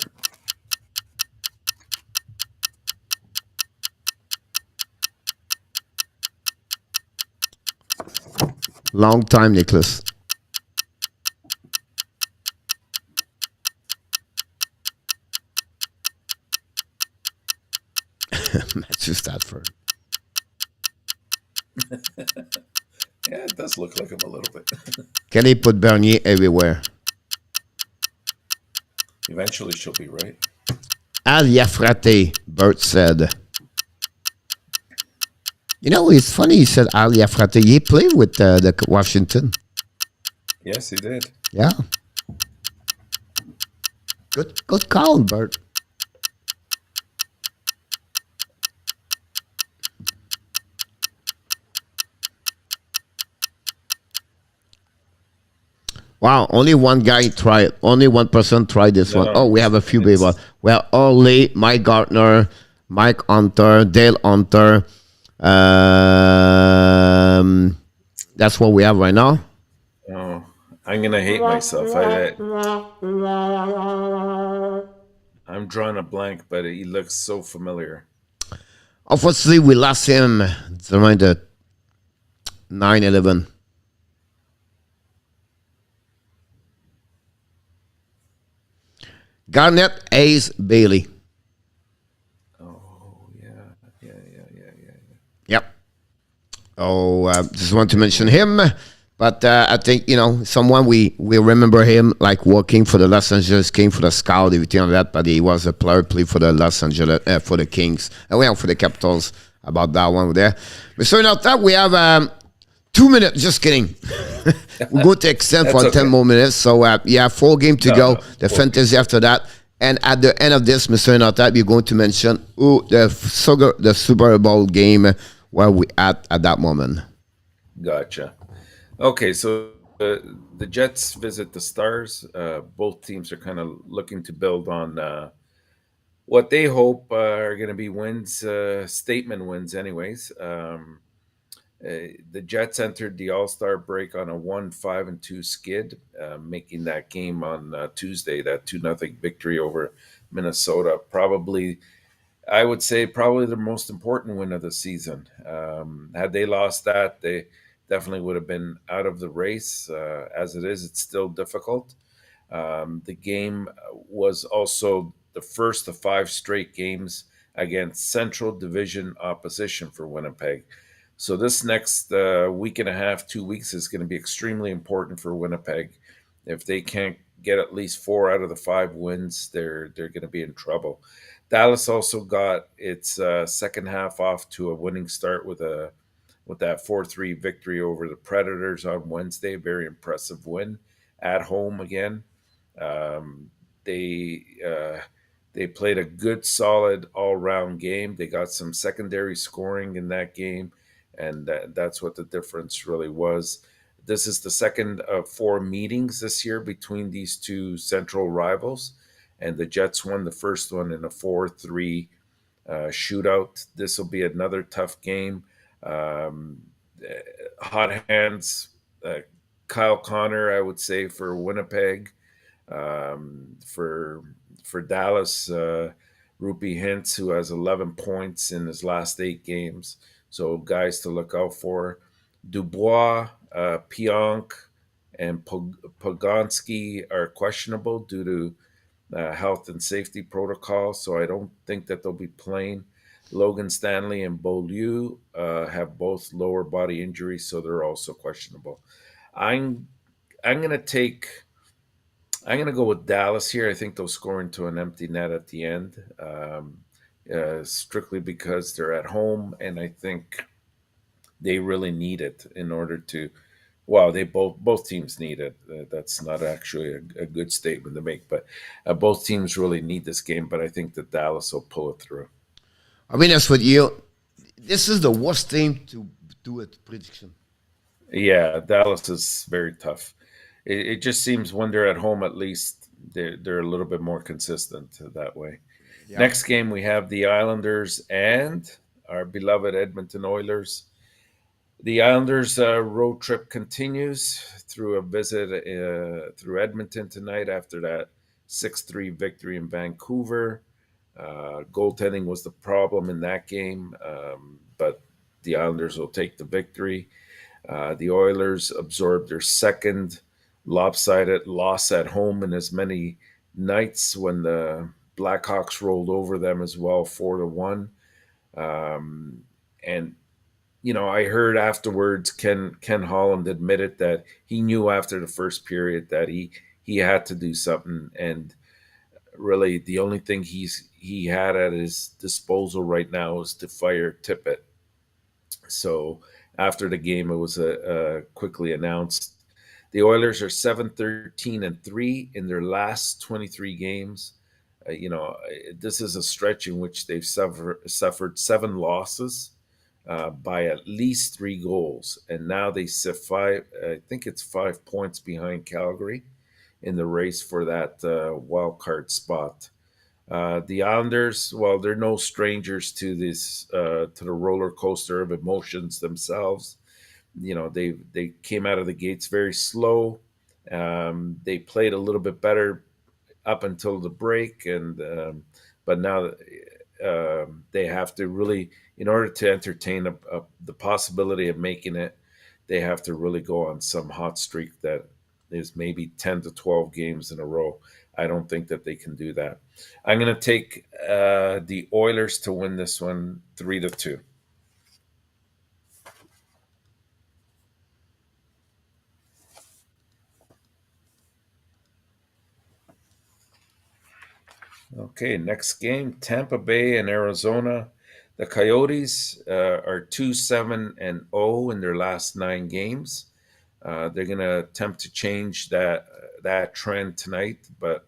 Speaker 1: Long time, Nicholas. Matthew Stafford.
Speaker 2: Yeah, it does look like him a little bit.
Speaker 1: Can he put Bernier everywhere?
Speaker 2: Eventually, she'll be right.
Speaker 1: Al Yafrate, Bert said. You know, it's funny he said Al Yafrate. He played with the Washington.
Speaker 2: Yes, he did.
Speaker 1: Yeah. Good call, Bert. Wow, only one guy tried. Only one person tried this one. Oh, we have a few people. Well, Ole, Mike Gartner, Mike Hunter, Dale Hunter, That's what we have right now.
Speaker 2: Oh, I'm gonna hate myself. I'm drawing a blank, but he looks so familiar.
Speaker 1: Unfortunately, we lost him during the 9/11. Garnett Hayes Bailey.
Speaker 2: Oh yeah.
Speaker 1: Yep. Oh, just want to mention him. But I think, someone we remember him like working for the Los Angeles Kings for the scout, everything like that. But he was a player, played for the Los Angeles, for the Kings. Well, for the Capitals, about that one there. But so now that we have 2 minutes, just kidding. We're going to extend for 10 more minutes. So, 4 games to go. The fantasy after that. And at the end of this, Mr. Inotap, you're going to mention the Super Bowl game where we at that moment.
Speaker 2: Gotcha. Okay, so the Jets visit the Stars. Both teams are kind of looking to build on what they hope are going to be wins, statement wins, anyways. The Jets entered the All Star break on a 1-5-2 skid, making that game on Tuesday, that 2-0 victory over Minnesota. Probably, I would say, probably the most important win of the season. Had they lost that, they definitely would have been out of the race. As it is, it's still difficult. The game was also the first of 5 straight games against Central Division opposition for Winnipeg. So this next week and a half, 2 weeks is going to be extremely important for Winnipeg. If they can't get at least 4 out of the 5 wins, they're going to be in trouble. Dallas also got its second half off to a winning start with that 4-3 victory over the Predators on Wednesday. Very impressive win at home again. Um, they they played a good, solid, all-round game. They got some secondary scoring in that game, and that's what the difference really was. This is the second of 4 meetings this year between these two central rivals, and the Jets won the first one in a 4-3 shootout. This will be another tough game. Um, Hot hands, uh, Kyle Connor, I would say, for Winnipeg. For Dallas, Rupi Hintz, who has 11 points in his last 8 games. So guys to look out for. Dubois, Pionk, and Pogonski are questionable due to health and safety protocol, so I don't think that they'll be playing. Logan Stanley and Beaulieu have both lower body injuries, so they're also questionable. I'm I'm gonna take I'm gonna go with Dallas here. I think they'll score into an empty net at the end, strictly because they're at home, and I think they really need it in order to. Well, they both teams need it. That's not actually a good statement to make, but both teams really need this game. But I think that Dallas will pull it through.
Speaker 1: I mean, that's what you. This is the worst team to do a prediction.
Speaker 2: Yeah, Dallas is very tough. It just seems when they're at home, at least they're a little bit more consistent that way.
Speaker 1: Yeah.
Speaker 2: Next game we have the Islanders and our beloved Edmonton Oilers. The Islanders' road trip continues through a visit through Edmonton tonight after that 6-3 victory in Vancouver. Goaltending was the problem in that game, but the Islanders will take the victory. The Oilers absorbed their second lopsided loss at home in as many nights when the Blackhawks rolled over them as well, 4-1. And I heard afterwards Ken Holland admitted that he knew after the first period that he had to do something, and really the only thing he had at his disposal right now is to fire Tippett. So after the game, it was quickly announced. The Oilers are 7-13-3 in their last 23 games. This is a stretch in which they've suffered 7 losses by at least 3 goals, and now they sit five. I think it's 5 points behind Calgary in the race for that wild card spot. The Islanders, well, they're no strangers to this to the roller coaster of emotions themselves. they came out of the gates very slow. They played a little bit better up until the break, and but now they have to really, in order to entertain the possibility of making it, they have to really go on some hot streak that is maybe 10 to 12 games in a row. I don't think that they can do that. I'm going to take the Oilers to win this one 3-2. Okay, next game, Tampa Bay and Arizona. The Coyotes are 2-7-0 in their last 9 games. They're going to attempt to change that trend tonight, but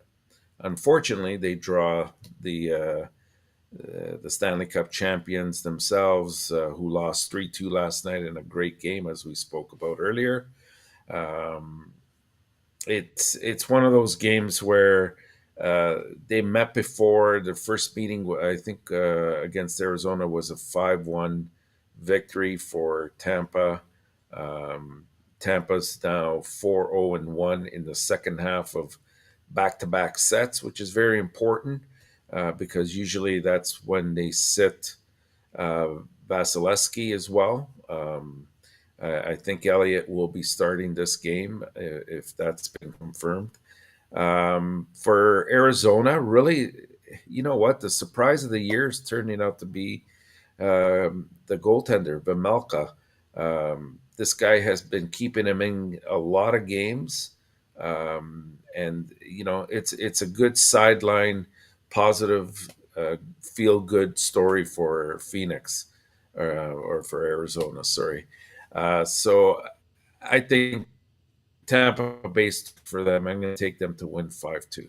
Speaker 2: unfortunately, they draw the Stanley Cup champions themselves, who lost 3-2 last night in a great game, as we spoke about earlier. Um, it's one of those games where they met before. Their first meeting, I think, against Arizona was a 5-1 victory for Tampa. Um, Tampa's now 4-0-1 in the second half of back-to-back sets, which is very important because usually that's when they sit uh, Vasilevsky as well. I think Elliott will be starting this game if that's been confirmed. For Arizona, really, you know what? The surprise of the year is turning out to be the goaltender, Vimelka. This guy has been keeping him in a lot of games, and it's a good sideline, positive, feel good story for Phoenix, or for Arizona. Sorry. So I think Tampa based for them. I'm going to take them to win 5-2.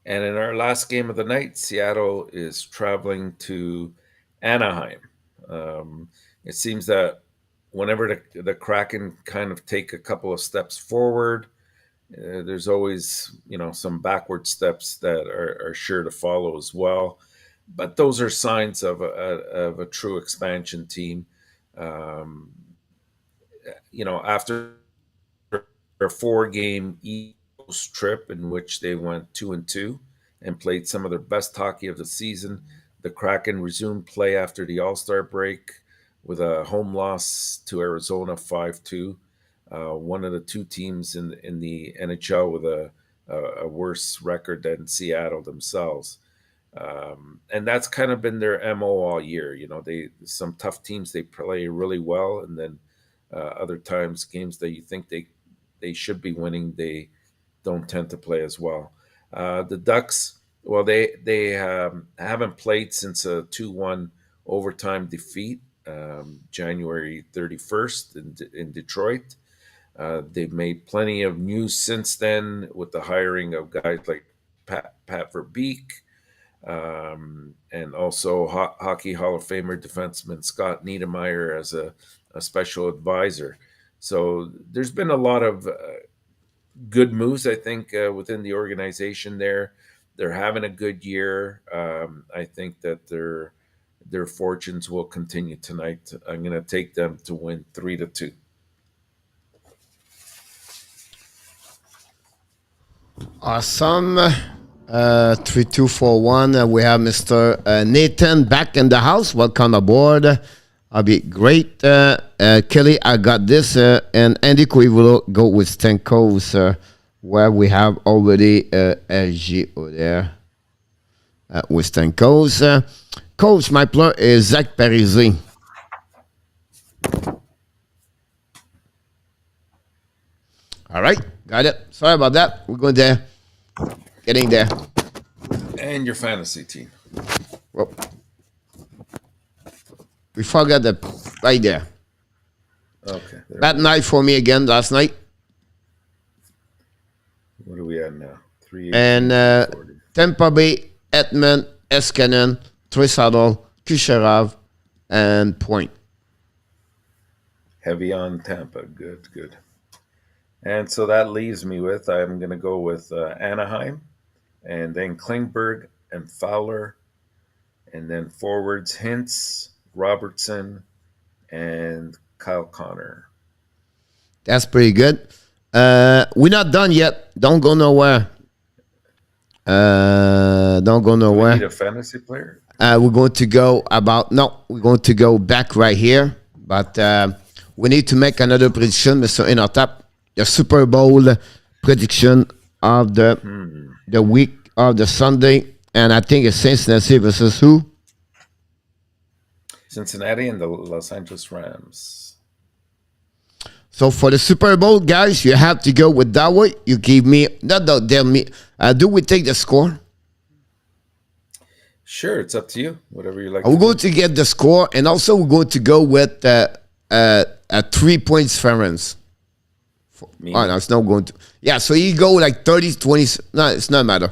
Speaker 2: And in our last game of the night, Seattle is traveling to Anaheim. It seems that whenever the Kraken kind of take a couple of steps forward, there's always some backward steps that are sure to follow as well. But those are signs of a true expansion team. Um, After a 4-game East Coast trip in which they went 2-2 and played some of their best hockey of the season, the Kraken resumed play after the All-Star break with a home loss to Arizona 5-2. One of the two teams in the NHL with a worse record than Seattle themselves. And that's kind of been their MO all year. They some tough teams they play really well, and then other times games that you think they should be winning, they don't tend to play as well. The Ducks, well, they haven't played since a 2-1 overtime defeat, January 31st in Detroit. They've made plenty of news since then with the hiring of guys like Pat Verbeek, and also Hockey Hall of Famer defenseman Scott Niedermayer as a special advisor. So there's been a lot of good moves, I think, within the organization there. They're having a good year. I think that their fortunes will continue tonight. I'm going to take them to win 3-2.
Speaker 1: Awesome. 3-2-4-1. We have Mr. Nathan back in the house. Welcome aboard. I'll be great. Kelly, I got this. And Andy, we will go with Stenko's, where we have already SGO there with Stenko's. Coach, my player is Zach Parise. All right, got it. Sorry about that. We're going there. Getting there.
Speaker 2: And your fantasy team.
Speaker 1: Well, we forgot the right there.
Speaker 2: Okay.
Speaker 1: Bad night for me again last night.
Speaker 2: What are we at now? 3.
Speaker 1: And Tampa Bay, Edmond, Escanen, Trisaddle, Kucherov, and Point.
Speaker 2: Heavy on Tampa. Good, good. And so that leaves me with, I'm going to go with Anaheim, and then Klingberg, and Fowler. And then forwards, Hintz, Robertson, and Kyle Connor.
Speaker 1: That's pretty good. We're not done yet. Don't go nowhere. Don't go
Speaker 2: Do we
Speaker 1: nowhere.
Speaker 2: need a fantasy player?
Speaker 1: We're going to go we're going to go back right here. But we need to make another prediction, Mr. ENORTAP. The Super Bowl prediction of the week of the Sunday. And I think it's Cincinnati versus who?
Speaker 2: Cincinnati and the Los Angeles Rams.
Speaker 1: So for the Super Bowl, guys, you have to go with that way. You give me, do we take the score?
Speaker 2: Sure, it's up to you. Whatever you like.
Speaker 1: We're going to get the score, and also we're going to go with a 3 points difference. Oh, no, it's not going to. Yeah, so you go like 30, 20. No, it's not matter.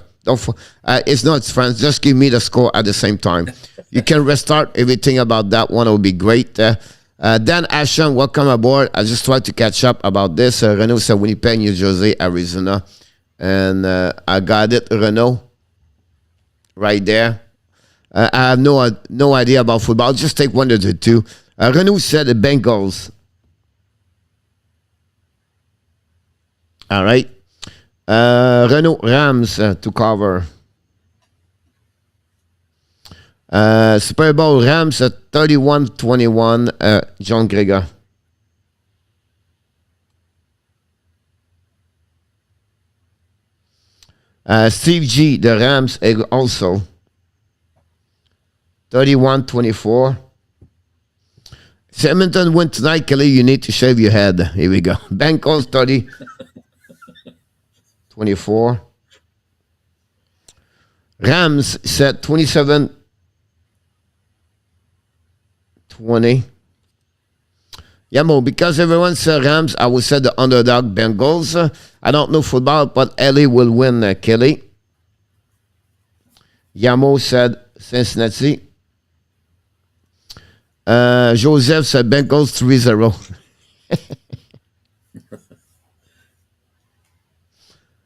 Speaker 1: It's not friends. Just give me the score at the same time. You can restart everything about that one. It would be great. Dan Asham, welcome aboard. I just tried to catch up about this. Renault said Winnipeg, New Jersey, Arizona. And I got it, Renault. Right there. I have no idea about football. I'll just take one of the two. Renault said the Bengals. All right. Renault Rams to cover. Super Bowl Rams at 31-21. John Gregor. Steve G, the Rams also. 31-24. Edmonton win tonight, Kelly. You need to shave your head. Here we go. Bengals 30-24. Rams set 27-20. Yeah, Mo, because everyone said Rams, I would say the underdog Bengals. I don't know football, but Ellie will win, Kelly. Yamo said Cincinnati. Joseph said Bengals 3-0.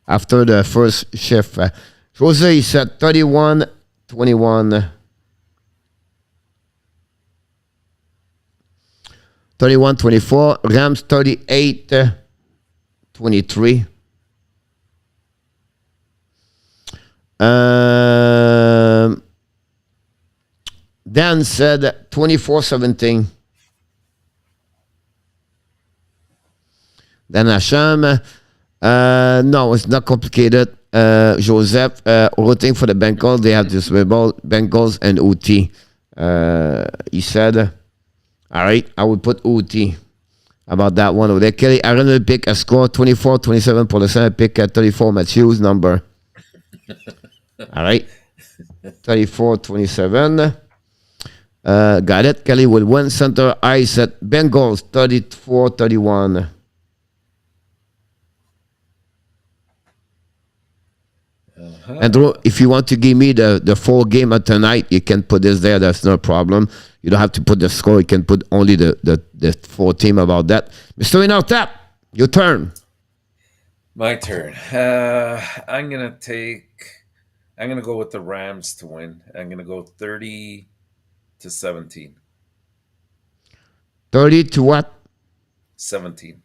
Speaker 1: After the first shift. Jose said 31-21. 31-24. Rams 38-23. Dan said 24-17. Dan Hasham. No, it's not complicated. Joseph, rooting for the Bengals. They have this Bengals and OT. He said, all right, I will put OT about that one over there. Kelly, I will pick a score 24-27 pour le Sénat. Pick 34 Matthews number. All right. 34-27. Got it. Kelly will win. Center ice at Bengals 34-31. Andrew, if you want to give me the full game of tonight, you can put this there. That's no problem. You don't have to put the score. You can put only the full team about that. Mr. ENORTAP, your turn.
Speaker 2: My turn. I'm gonna go with the Rams to win. I'm gonna go 30-17.
Speaker 1: 30 to what?
Speaker 2: 17.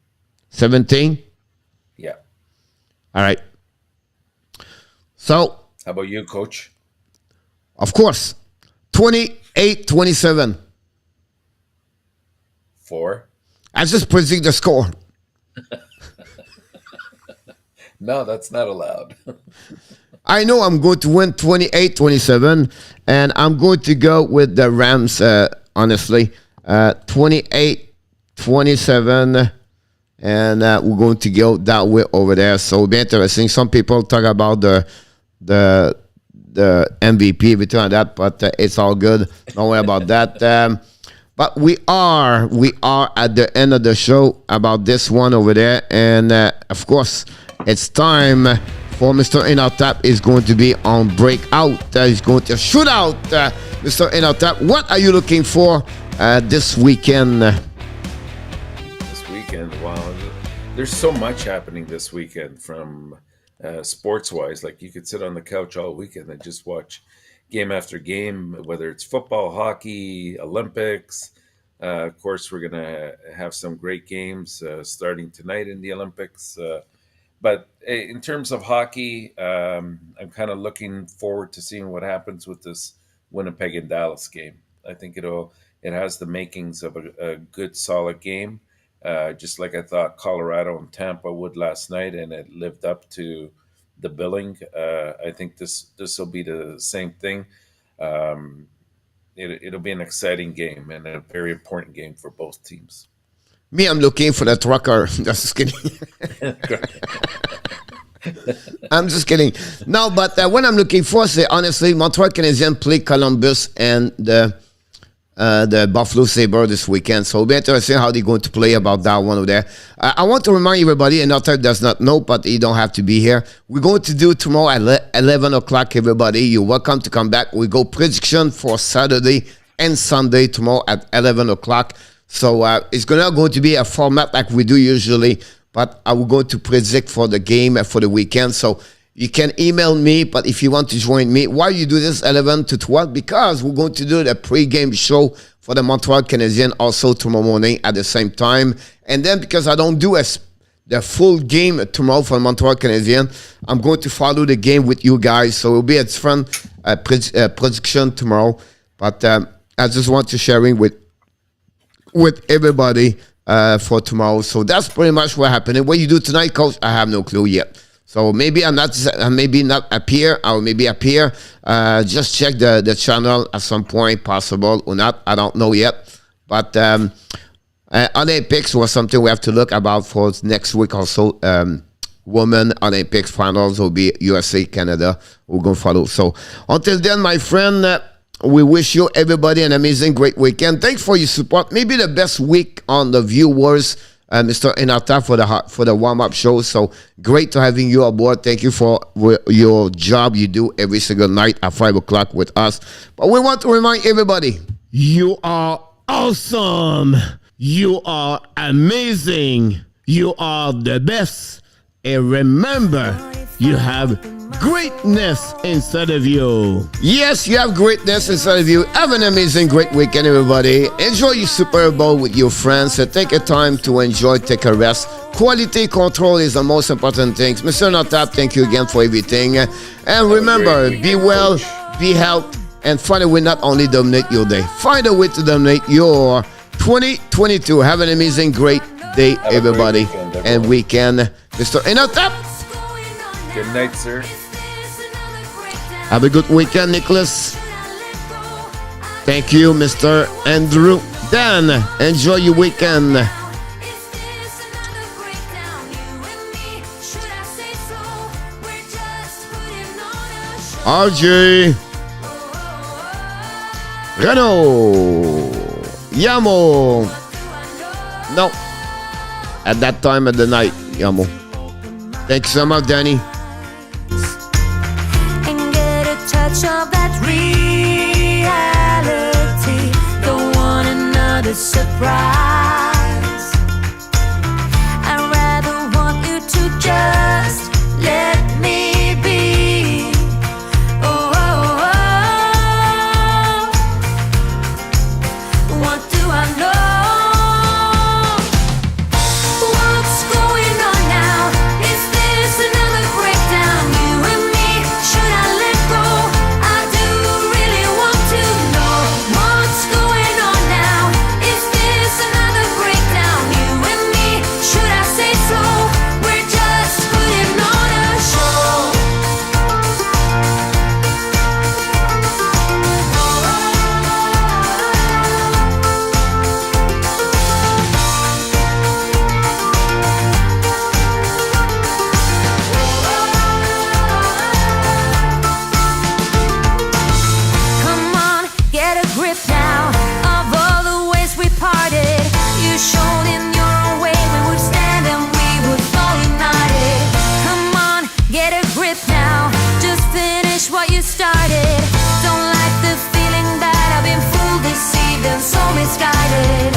Speaker 1: 17?
Speaker 2: Yeah.
Speaker 1: All right. So,
Speaker 2: how about you, Coach?
Speaker 1: Of course, 28-27.
Speaker 2: 4.
Speaker 1: I just predict the score.
Speaker 2: No, that's not allowed.
Speaker 1: I know I'm going to win 28-27, and I'm going to go with the Rams, honestly. 28-27, and we're going to go that way over there. So it'll be interesting. Some people talk about the MVP, everything like that, but it's all good. Don't worry about that. But we are at the end of the show about this one over there, and of course, it's time for Mr. ENORTAP is going to be on breakout. He's going to shoot out. Mr. ENORTAP, what are you looking for this weekend?
Speaker 2: This weekend, wow. There's so much happening this weekend from sports-wise. Like, you could sit on the couch all weekend and just watch game after game, whether it's football, hockey, Olympics. Of course, we're going to have some great games starting tonight in the Olympics. But in terms of hockey, I'm kind of looking forward to seeing what happens with this Winnipeg and Dallas game. I think it has the makings of a good, solid game, just like I thought Colorado and Tampa would last night, and it lived up to the billing. I think this will be the same thing. It'll be an exciting game and a very important game for both teams.
Speaker 1: Me, I'm looking for that trucker. Just kidding. I'm just kidding. No, but what I'm looking for is, honestly, Montreal Canadiens play Columbus and the Buffalo Sabres this weekend. So it'll be interesting how they're going to play about that one over there. I want to remind everybody, and ENORTAP does not know, but you don't have to be here. We're going to do tomorrow at 11 o'clock, everybody. You're welcome to come back. We go prediction for Saturday and Sunday tomorrow at 11 o'clock. So it's going to be a format like we do usually, but I will go to predict for the game for the weekend. So you can email me, but if you want to join me, why you do this 11 to 12? Because we're going to do the pre-game show for the Montreal Canadiens also tomorrow morning at the same time. And then because I don't do the full game tomorrow for Montreal Canadiens, I'm going to follow the game with you guys. So it'll be a different prediction tomorrow. But I just want to sharing with everybody for tomorrow. So that's pretty much what happened. What you do tonight, Coach, I have no clue yet. So maybe I'm not, maybe not appear, or maybe appear. Just check the channel at some point, possible or not. I don't know yet. But Olympics was something we have to look about for next week also. Women Olympics finals will be USA, Canada. We're going to follow. So until then, my friend, we wish you, everybody, an amazing, great weekend. Thanks for your support. Maybe the best week on the viewers, Mr. ENORTAP, for the warm-up show. So great to having you aboard. Thank you for your job you do every single night at 5 o'clock with us. But we want to remind everybody, you are awesome. You are amazing. You are the best. And remember, you have greatness inside of you. Yes, you have greatness inside of you. Have an amazing, great weekend, everybody. Enjoy your Super Bowl with your friends. Take a time to enjoy, take a rest. Quality control is the most important thing. Mr. ENORTAP, thank you again for everything. And remember, be well, be healthy, and find a way not only dominate your day, find a way to dominate your 2022. Have an amazing, great day, everybody. And weekend. Mr. ENORTAP.
Speaker 2: Good night, sir.
Speaker 1: Have a good weekend, Nicholas. Thank you, Mr. Andrew. Dan, enjoy your weekend. RJ. Renault. Yamo. No. At that time of the night, Yamo. Thanks so much, Danny.
Speaker 4: And get a touch of that reality. Don't want another surprise. I'd rather want you to just let me be. Oh, oh, oh. What do I know? What you started. Don't like the feeling that I've been fooled, deceived, and so misguided.